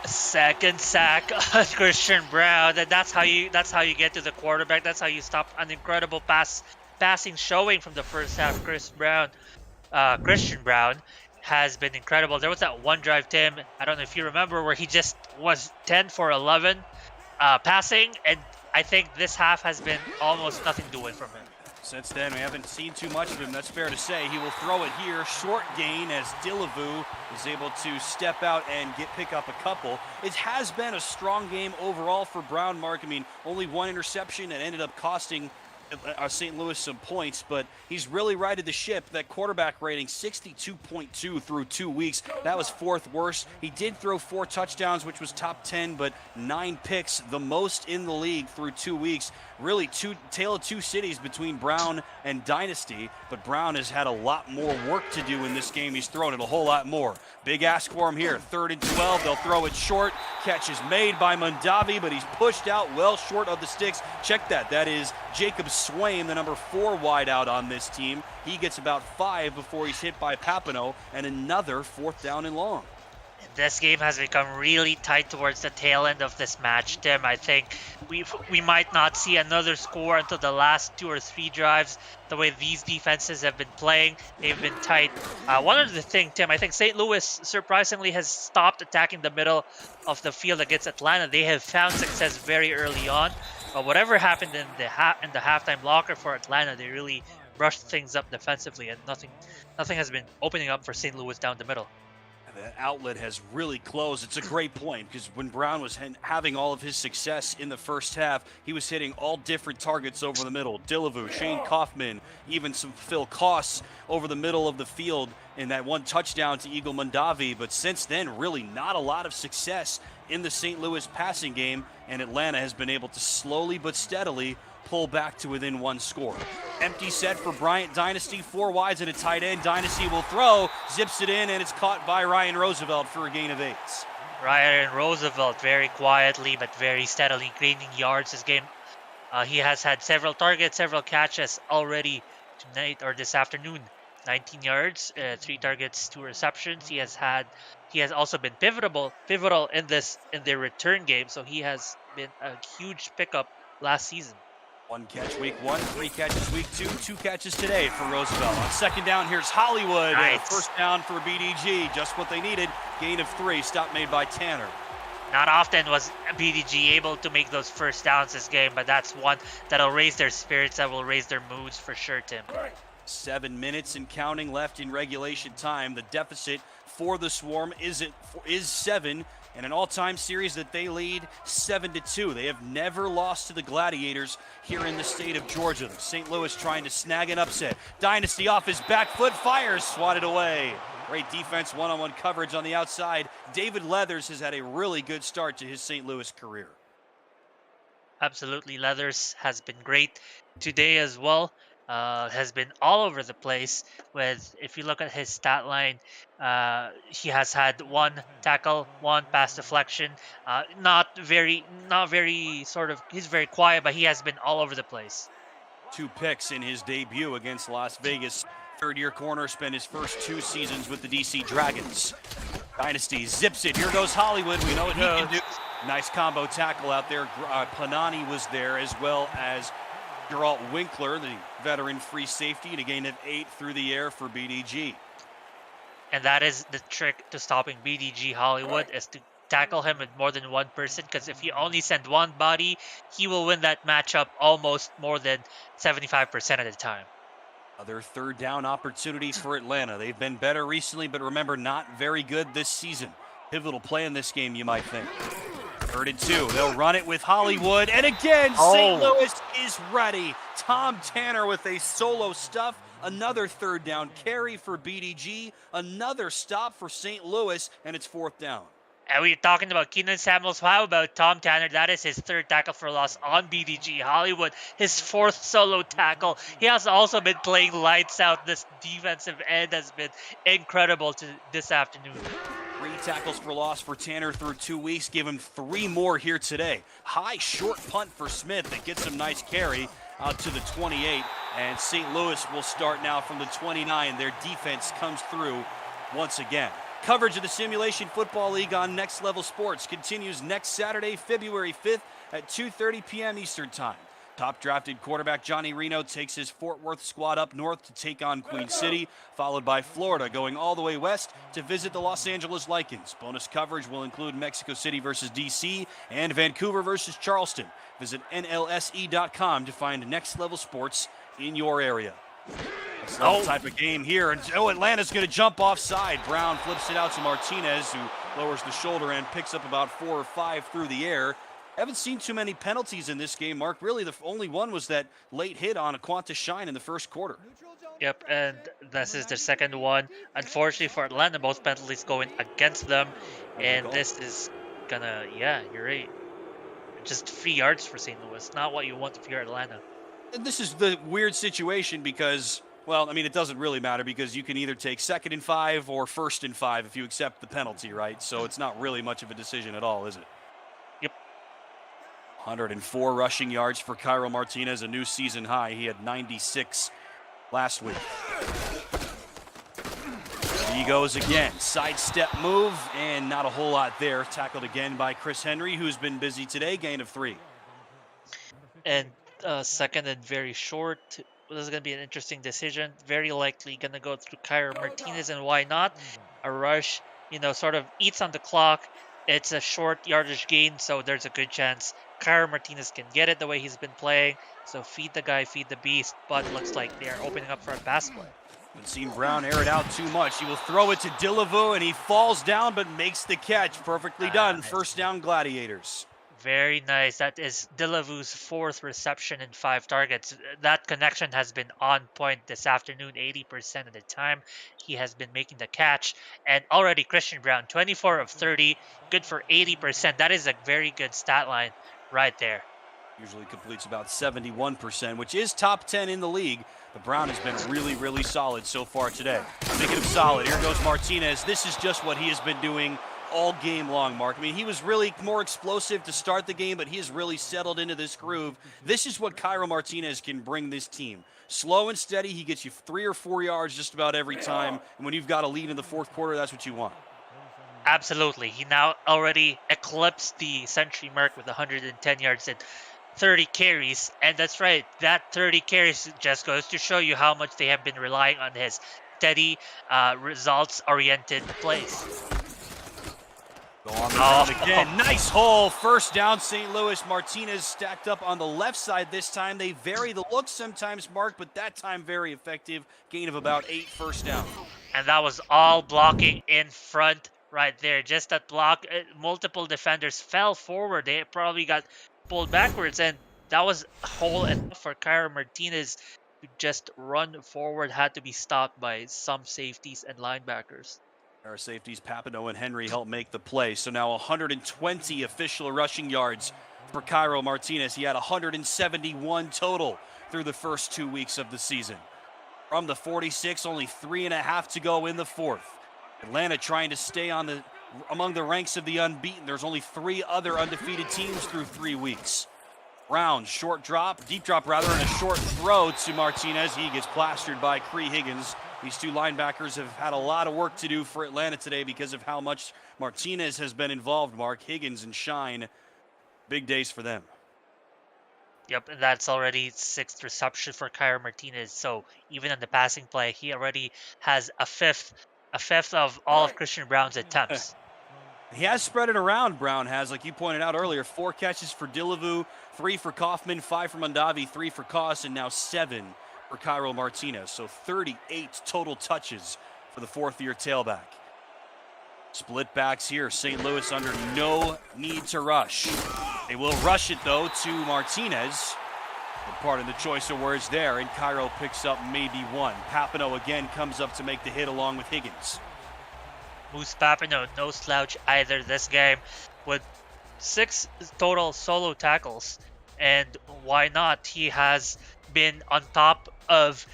B: Second sack on Christian Brown, and that's how you get to the quarterback. That's how you stop an incredible passing showing from the first half. Christian Brown has been incredible. There was that one drive, Tim, I don't know if you remember, where he just was 10 for 11 passing, and I think this half has been almost nothing doing from him.
A: Since then, we haven't seen too much of him, that's fair to say. He will throw it here, short gain, as Dillavu is able to step out and pick up a couple. It has been a strong game overall for Brown, Mark. I mean, only 1 interception and ended up costing St. Louis some points, but he's really righted the ship. That quarterback rating, 62.2 through 2 weeks. That was 4th worst. He did throw 4 touchdowns, which was top 10, but 9 picks, the most in the league through 2 weeks. Really, tale of 2 cities between Brown and Dynasty, but Brown has had a lot more work to do in this game. He's thrown it a whole lot more. Big ask for him here. 3rd and 12. They'll throw it short. Catch is made by Mondavi, but he's pushed out well short of the sticks. Check that. That is Jacob Swain, the number 4 wideout on this team. He gets about 5 before he's hit by Papineau, and another 4th down and long.
B: This game has become really tight towards the tail end of this match, Tim. I think we might not see another score until the last 2 or 3 drives. The way these defenses have been playing, they've been tight. One of the things, Tim, I think St. Louis surprisingly has stopped attacking the middle of the field against Atlanta. They have found success very early on. But whatever happened in the halftime locker for Atlanta, they really rushed things up defensively, and nothing has been opening up for St. Louis down the middle.
A: That outlet has really closed. It's a great point because when Brown was having all of his success in the first half, he was hitting all different targets over the middle. Dillavu, Shane Kaufman, even some Phil Koss over the middle of the field in that one touchdown to Eagle Mondavi. But since then, really not a lot of success in the St. Louis passing game, and Atlanta has been able to slowly but steadily pull back to within one score. Empty set for Bryant Dynasty, 4 wides and a tight end. Dynasty will throw, zips it in, and it's caught by Ryan Roosevelt for a gain of 8.
B: Ryan Roosevelt very quietly but very steadily gaining yards this game. He has had several targets, several catches already tonight or this afternoon. 19 yards, 3 targets, 2 receptions. He has also been pivotal in the return game, so he has been a huge pickup last season.
A: 1 catch week 1, 3 catches week 2, 2 catches today for Roosevelt. On second down, here's Hollywood.
B: Nice.
A: First down for BDG, just what they needed. Gain of 3, stop made by Tanner.
B: Not often was BDG able to make those first downs this game, but that's one that'll raise their spirits, that will raise their moods for sure, Tim.
A: 7 minutes and counting left in regulation time. The deficit for the Swarm is 7, and an all-time series that they lead 7-2. They have never lost to the Gladiators here in the state of Georgia. St. Louis trying to snag an upset. Dynasty off his back foot, fires, swatted away. Great defense, one-on-one coverage on the outside. David Leathers has had a really good start to his St. Louis career.
B: Absolutely, Leathers has been great today as well. Has been all over the place. If you look at his stat line, he has had 1 tackle, 1 pass deflection. Not very he's very quiet, but he has been all over the place.
A: 2 picks in his debut against Las Vegas. Third-year corner, spent his first 2 seasons with the DC Dragons. Dynasty zips it. Here goes Hollywood. We know what he can do. Nice combo tackle out there. Panani was there, as well as Geralt Winkler, the veteran free safety, and a gain of 8 through the air for BDG.
B: And that is the trick to stopping BDG Hollywood, is to tackle him with more than one person, because if you only send one body, he will win that matchup almost more than 75% of the time.
A: Another third down opportunity for Atlanta. They've been better recently, but remember, not very good this season. Pivotal play in this game, you might think. 3rd and 2. They'll run it with Hollywood. And again, St. Louis is ready. Tom Tanner with a solo stuff. Another third down carry for BDG. Another stop for St. Louis, and it's 4th down.
B: And we're talking about Keenan Samuels. How about Tom Tanner? That is his 3rd tackle for loss on BDG Hollywood. His 4th solo tackle. He has also been playing lights out. This defensive end has been incredible this afternoon.
A: 3 tackles for loss for Tanner through 2 weeks. Give him 3 more here today. High short punt for Smith that gets him nice carry out to the 28. And St. Louis will start now from the 29. Their defense comes through once again. Coverage of the Simulation Football League on Next Level Sports continues next Saturday, February 5th at 2:30 p.m. Eastern Time. Top drafted quarterback Johnny Reno takes his Fort Worth squad up north to take on Queen City, followed by Florida going all the way west to visit the Los Angeles Lycans. Bonus coverage will include Mexico City versus DC and Vancouver versus Charleston. Visit NLSE.com to find Next Level Sports in your area. Type of game here. And Atlanta's going to jump offside. Brown flips it out to Martinez, who lowers the shoulder and picks up about 4 or 5 through the air. Haven't seen too many penalties in this game, Mark. Really, the only one was that late hit on Aquanta Shine in the first quarter.
B: Yep, and this is their second one. Unfortunately for Atlanta, both penalties going against them. And this is gonna, yeah, you're right. Just 3 yards for St. Louis. Not what you want if you're Atlanta.
A: And this is the weird situation because, well, I mean, it doesn't really matter because you can either take 2nd and 5 or 1st and 5 if you accept the penalty, right? So it's not really much of a decision at all, is it?
B: Yep.
A: 104 rushing yards for Cairo Martinez, a new season high. He had 96 last week. He goes again. Sidestep move, and not a whole lot there. Tackled again by Chris Henry, who's been busy today. Gain of 3.
B: And second and very short. This is going to be an interesting decision. Very likely going to go through Cairo Martinez, and why not? A rush, sort of eats on the clock, It's a short yardage gain, so there's a good chance Cairo Martinez can get it the way he's been playing. So feed the guy, feed the beast. But looks like they are opening up for a pass play.
A: Haven't seen Brown air it out too much. He will throw it to Dillavu, and he falls down but makes the catch. Perfectly done.
B: Nice.
A: First down, Gladiators.
B: Very nice. That is Dillavu's 4th reception and 5 targets. That connection has been on point this afternoon 80% of the time. He has been making the catch. And already Christian Brown, 24 of 30, good for 80%. That is a very good stat line right there.
A: Usually completes about 71%, which is top 10 in the league. But Brown has been really, really solid so far today. Speaking of solid, here goes Martinez. This is just what he has been doing all game long, Mark. I mean, he was really more explosive to start the game, but he has really settled into this groove. This is what Cairo Martinez can bring this team. Slow and steady, he gets you 3 or 4 yards just about every time. And when you've got a lead in the fourth quarter, that's what you want.
B: Absolutely. He now already eclipsed the century mark with 110 yards and 30 carries. And that's right, that 30 carries just goes to show you how much they have been relying on his steady, results-oriented plays.
A: Go on the ground again. Nice hole. First down, St. Louis. Martinez stacked up on the left side this time. They vary the look sometimes, Mark, but that time very effective. Gain of about 8 first down.
B: And that was all blocking in front right there. Just that block. Multiple defenders fell forward. They probably got pulled backwards. And that was a hole enough for Cairo Martinez to just run forward. Had to be stopped by some safeties and linebackers.
A: Our safeties, Papineau and Henry, help make the play. So now 120 official rushing yards for Cairo Martinez. He had 171 total through the first 2 weeks of the season. From the 46, only 3.5 to go in the fourth. Atlanta trying to stay among the ranks of the unbeaten. There's only 3 other undefeated teams through 3 weeks. Brown, deep drop rather, and a short throw to Martinez. He gets plastered by Cree Higgins. These 2 linebackers have had a lot of work to do for Atlanta today because of how much Martinez has been involved, Mark. Higgins and Shine, big days for them.
B: Yep, and that's already 6th reception for Cairo Martinez. So even on the passing play, he already has a fifth of all of Christian Brown's attempts.
A: He has spread it around, Brown has, like you pointed out earlier. 4 catches for Dillavu, 3 for Kaufman, 5 for Mondavi, 3 for Koss, and now 7 for Cairo Martinez. So 38 total touches for the 4th-year tailback. Split backs here. St. Louis under no need to rush. They will rush it, though, to Martinez. Pardon the choice of words there, and Cairo picks up maybe 1. Papineau again comes up to make the hit along with Higgins.
B: Moose Papineau, no slouch either this game, with 6 total solo tackles. And why not? He has been on top of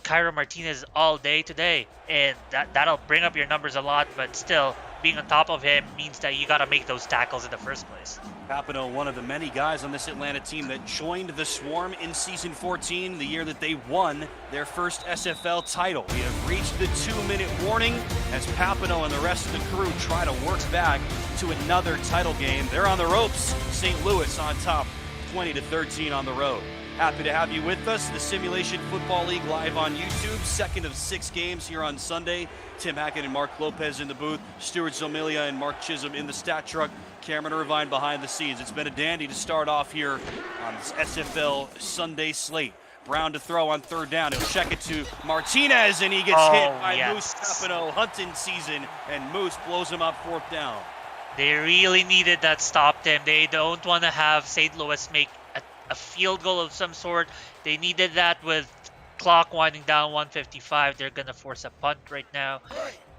B: Cairo Martinez all day today, and that'll bring up your numbers a lot, but still, being on top of him means that you got to make those tackles in the first place.
A: Papineau, one of the many guys on this Atlanta team that joined the Swarm in Season 14, the year that they won their first SFL title. We have reached the 2-minute warning as Papineau and the rest of the crew try to work back to another title game. They're on the ropes. St. Louis on top, 20-13 on the road. Happy to have you with us. The Simulation Football League live on YouTube. 2nd of 6 games here on Sunday. Tim Hackett and Mark Lopez in the booth. Stuart Zomilia and Mark Chisholm in the stat truck. Cameron Irvine behind the scenes. It's been a dandy to start off here on this SFL Sunday slate. Brown to throw on 3rd down. He'll check it to Martinez, and he gets hit by Moose Papineau. Hunting season, and Moose blows him up 4th down.
B: They really needed that stop, Tim. They don't want to have St. Louis make a field goal of some sort. They needed that with clock winding down 1:55. They're going to force a punt right now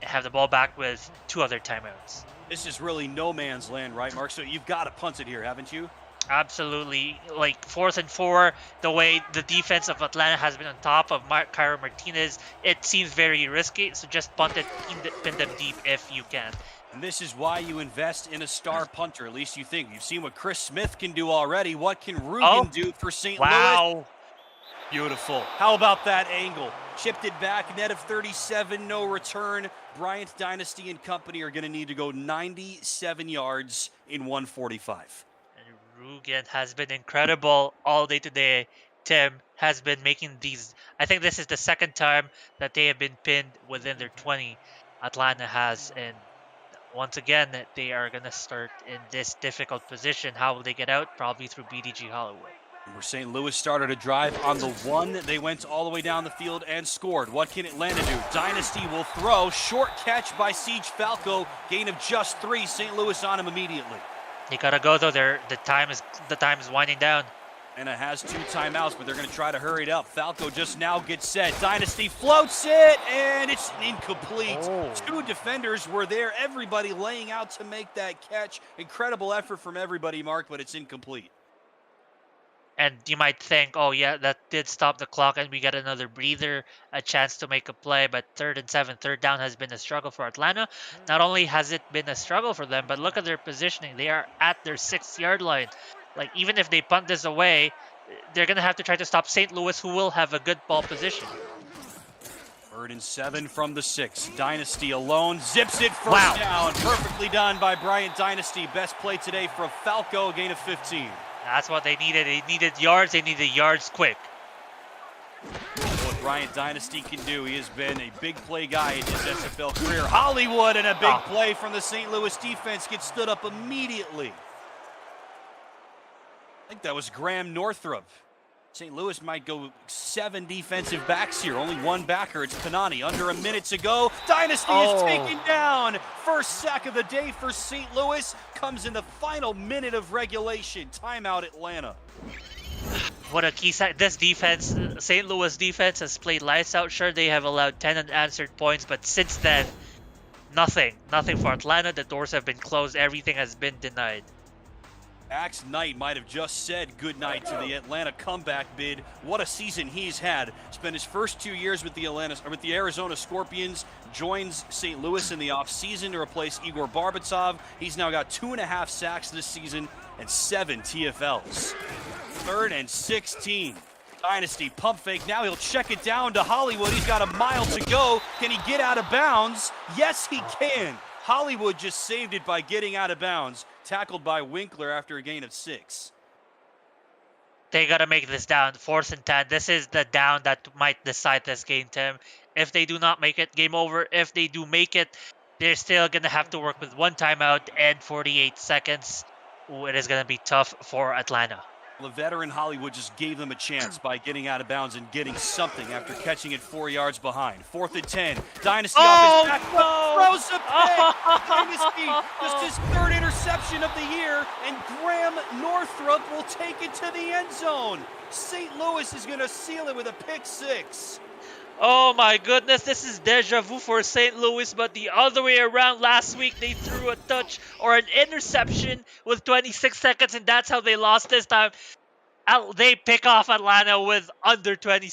B: and have the ball back with 2 other timeouts.
A: This is really no man's land, right, Mark? So you've got to punt it here, haven't you?
B: Absolutely. Like 4th and 4, the way the defense of Atlanta has been on top of Cairo Martinez, it seems very risky. So just punt it, pin them deep if you can.
A: And this is why you invest in a star punter, at least you think. You've seen what Chris Smith can do already. What can Rugen do for St. Louis? Beautiful. How about that angle? Chipped it back, net of 37, no return. Bryant Dynasty and company are going to need to go 97 yards in 1:45.
B: And Rugen has been incredible all day today. Tim has been making these. I think this is the 2nd time that they have been pinned within their 20. Atlanta has, and once again, they are going to start in this difficult position. How will they get out? Probably through BDG Hollywood.
A: Where St. Louis started a drive on the 1. They went all the way down the field and scored. What can Atlanta do? Dynasty will throw. Short catch by Siege Falco. Gain of just 3. St. Louis on him immediately.
B: They gotta go though. The time is winding down.
A: And it has 2 timeouts, but they're going to try to hurry it up. Falco just now gets set. Dynasty floats it, and it's incomplete. 2 defenders were there. Everybody laying out to make that catch. Incredible effort from everybody, Mark, but it's incomplete.
B: And you might think, oh yeah, that did stop the clock and we got another breather, a chance to make a play. But 3rd and 7, third down has been a struggle for Atlanta. Not only has it been a struggle for them, but look at their positioning. They are at their 6-yard line. Like, even if they punt this away, they're going to have to try to stop St. Louis, who will have a good ball position.
A: 3rd and 7 from the 6. Dynasty alone, zips it first down. Perfectly done by Bryant Dynasty. Best play today for Falco, a gain of 15.
B: That's what they needed. They needed yards. They needed yards quick.
A: What Bryant Dynasty can do. He has been a big play guy in his SFL career. Hollywood and a big play from the St. Louis defense gets stood up immediately. I think that was Graham Northrup. St. Louis might go 7 defensive backs here. Only 1 backer. It's Panani. Under a minute to go. Dynasty is taken down. First sack of the day for St. Louis. Comes in the final minute of regulation. Timeout Atlanta.
B: What a key sack. This defense, St. Louis defense, has played lights out. Sure, they have allowed 10 unanswered points, but since then, nothing. Nothing for Atlanta. The doors have been closed. Everything has been denied.
A: Axe Knight might have just said goodnight to the Atlanta comeback bid. What a season he's had. Spent his first 2 years with the Arizona Scorpions. Joins St. Louis in the offseason to replace Igor Barbatov. He's now got 2.5 sacks this season and 7 TFLs. 3rd and 16. Dynasty pump fake. Now he'll check it down to Hollywood. He's got a mile to go. Can he get out of bounds? Yes, he can. Hollywood just saved it by getting out of bounds. Tackled by Winkler after a gain of 6.
B: They got to make this down. 4th and 10. This is the down that might decide this game, Tim. If they do not make it, game over. If they do make it, they're still going to have to work with 1 timeout and 48 seconds. Ooh, it is going to be tough for Atlanta.
A: The veteran Hollywood just gave them a chance by getting out of bounds and getting something after catching it 4 yards behind. 4th and 10. Dynasty off his back foot, throws a pick. Dynasty, just his 3rd interception of the year, and Graham Northrup will take it to the end zone. St. Louis is going to seal it with a pick 6.
B: Oh my goodness, this is deja vu for St. Louis, but the other way around. Last week they threw a touch or an interception with 26 seconds, and that's how they lost this time. They pick off Atlanta with under 30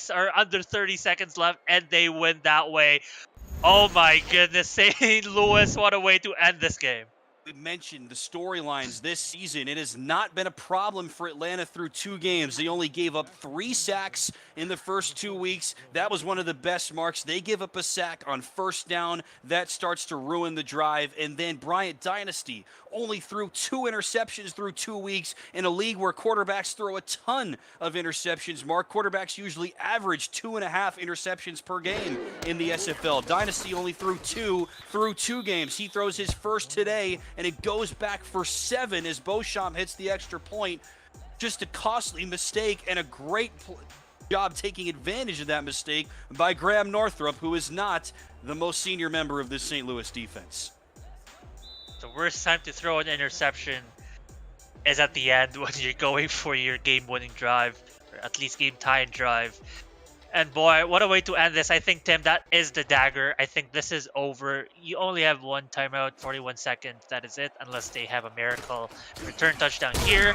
B: seconds left, and they win that way. Oh my goodness, St. Louis, what a way to end this game.
A: We mentioned the storylines this season. It has not been a problem for Atlanta through 2 games. They only gave up 3 sacks in the first 2 weeks. That was one of the best marks. They give up a sack on 1st down. That starts to ruin the drive. And then Bryant Dynasty only threw 2 interceptions through 2 weeks in a league where quarterbacks throw a ton of interceptions. Mark, quarterbacks usually average 2.5 interceptions per game in the SFL. Dynasty only threw 2 through 2 games. He throws his first today, and it goes back for 7 as Beauchamp hits the extra point. Just a costly mistake and a great job taking advantage of that mistake by Graham Northrup, who is not the most senior member of this St. Louis defense.
B: The worst time to throw an interception is at the end when you're going for your game-winning drive, or at least game-tying drive. And boy, what a way to end this. I think, Tim, that is the dagger. I think this is over. You only have 1 timeout, 41 seconds. That is it, unless they have a miracle return touchdown here,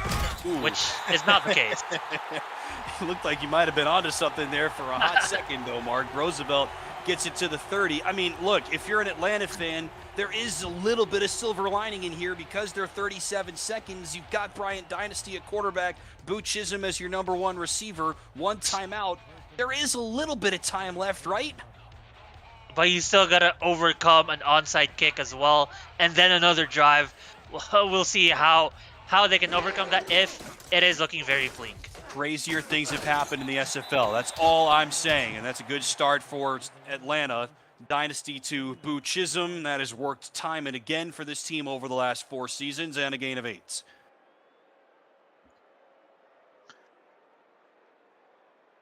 B: which is not the case.
A: It looked like you might have been onto something there for a hot second, though, Mark. Roosevelt gets it to the 30. I mean, look, if you're an Atlanta fan, there is a little bit of silver lining in here because they're 37 seconds. You've got Bryant Dynasty at quarterback, Boo Chisholm as your number 1 receiver, 1 timeout. There is a little bit of time left, right?
B: But you still got to overcome an onside kick as well, and then another drive. We'll see how they can overcome that if it is looking very bleak.
A: Crazier things have happened in the SFL. That's all I'm saying, and that's a good start for Atlanta. Dynasty to Boo Chisholm. That has worked time and again for this team over the last 4 seasons, and a gain of 8.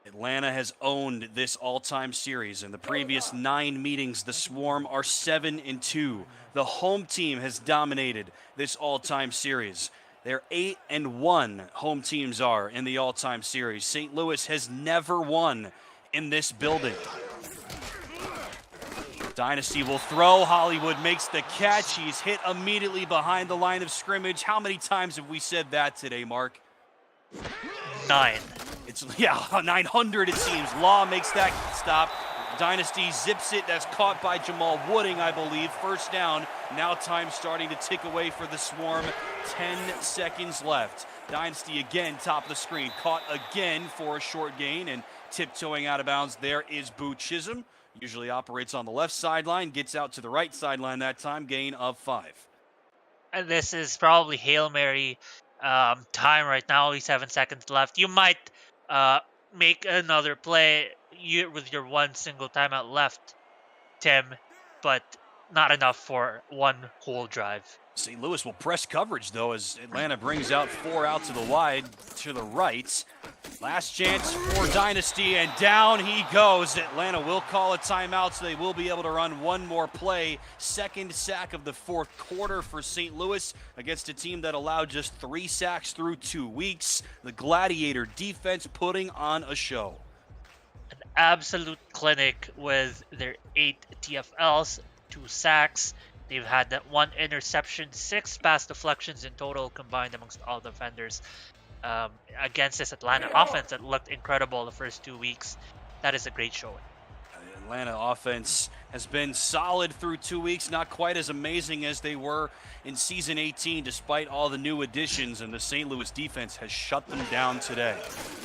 A: Atlanta has owned this all-time series. In the previous 9 meetings, the Swarm are 7-2. The home team has dominated this all-time series. They're 8-1, home teams are in the all-time series. St. Louis has never won in this building. Dynasty will throw. Hollywood makes the catch. He's hit immediately behind the line of scrimmage. How many times have we said that today, Mark?
B: 9.
A: It's, 900 it seems. Law makes that stop. Dynasty zips it. That's caught by Jamal Wooding, I believe. First down. Now time starting to tick away for the Swarm. 10 seconds left. Dynasty again, top of the screen. Caught again for a short gain and tiptoeing out of bounds. There is Boo Chisholm. Usually operates on the left sideline. Gets out to the right sideline that time. Gain of 5.
B: And this is probably Hail Mary time right now. Only 7 seconds left. You might make another play with your one single timeout left, Tim, but not enough for one whole drive.
A: St. Louis will press coverage, though, as Atlanta brings out 4 out to the wide, to the right. Last chance for Dynasty, and down he goes. Atlanta will call a timeout, so they will be able to run one more play. Second sack of the 4th quarter for St. Louis against a team that allowed just 3 sacks through 2 weeks. The Gladiator defense putting on a show.
B: An absolute clinic with their 8 TFLs, 2 sacks. They've had that 1 interception, 6 pass deflections in total combined amongst all defenders. Against this Atlanta offense that looked incredible the first 2 weeks. That is a great showing.
A: Atlanta offense has been solid through 2 weeks, not quite as amazing as they were in season 18 despite all the new additions, and the St. Louis defense has shut them down today.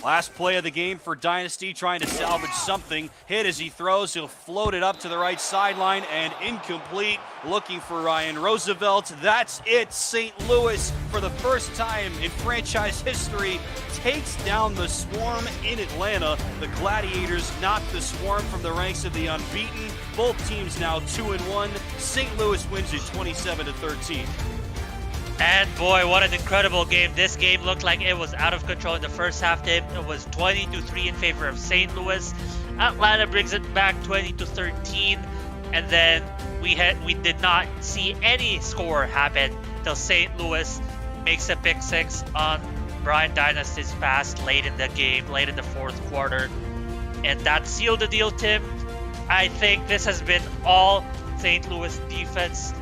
A: Last play of the game for Dynasty, trying to salvage something. Hit as he throws, he'll float it up to the right sideline and incomplete. Looking for Ryan Roosevelt. That's it. St. Louis, for the first time in franchise history, takes down the Swarm in Atlanta. The Gladiators knock the Swarm from the ranks of the unbeaten. Both teams now 2-1. St. Louis wins it 27-13.
B: And boy, what an incredible game. This game looked like it was out of control in the first half. It was 20-3 in favor of St. Louis. Atlanta brings it back 20-13. And then we did not see any score happen till St. Louis makes a pick 6 on Brian Dynasty's pass late in the game, late in the 4th quarter. And that sealed the deal, Tim. I think this has been all St. Louis defense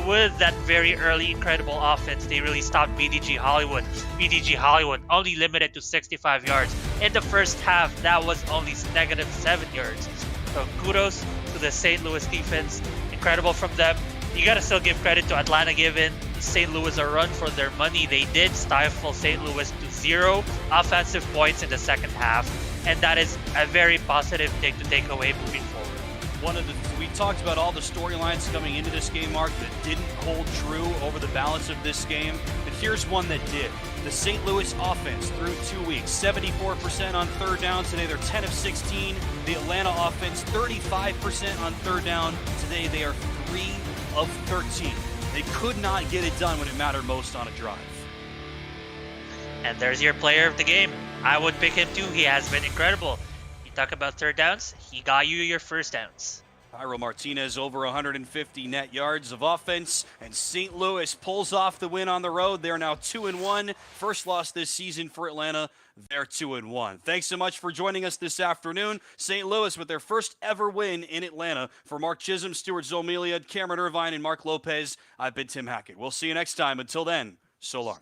B: with that very early incredible offense. They really stopped BDG Hollywood. BDG Hollywood only limited to 65 yards. In the first half, that was only -7 yards. So kudos to the St. Louis defense. Incredible from them. You gotta still give credit to Atlanta giving St. Louis a run for their money. They did stifle St. Louis to 0 offensive points in the second half. And that is a very positive thing to take away moving forward.
A: We talked about all the storylines coming into this game, Mark, that didn't hold true over the balance of this game. But here's one that did. The St. Louis offense through 2 weeks, 74% on 3rd down. Today they're 10 of 16. The Atlanta offense, 35% on 3rd down. Today they are 3 of 13. They could not get it done when it mattered most on a drive.
B: And there's your player of the game. I would pick him too. He has been incredible. You talk about 3rd downs, he got you your 1st downs.
A: Jairo Martinez over 150 net yards of offense, and St. Louis pulls off the win on the road. They're now 2-1. First loss this season for Atlanta. They're 2-1. Thanks so much for joining us this afternoon. St. Louis with their first ever win in Atlanta. For Mark Chisholm, Stuart Zomilia, Cameron Irvine, and Mark Lopez, I've been Tim Hackett. We'll see you next time. Until then, so long.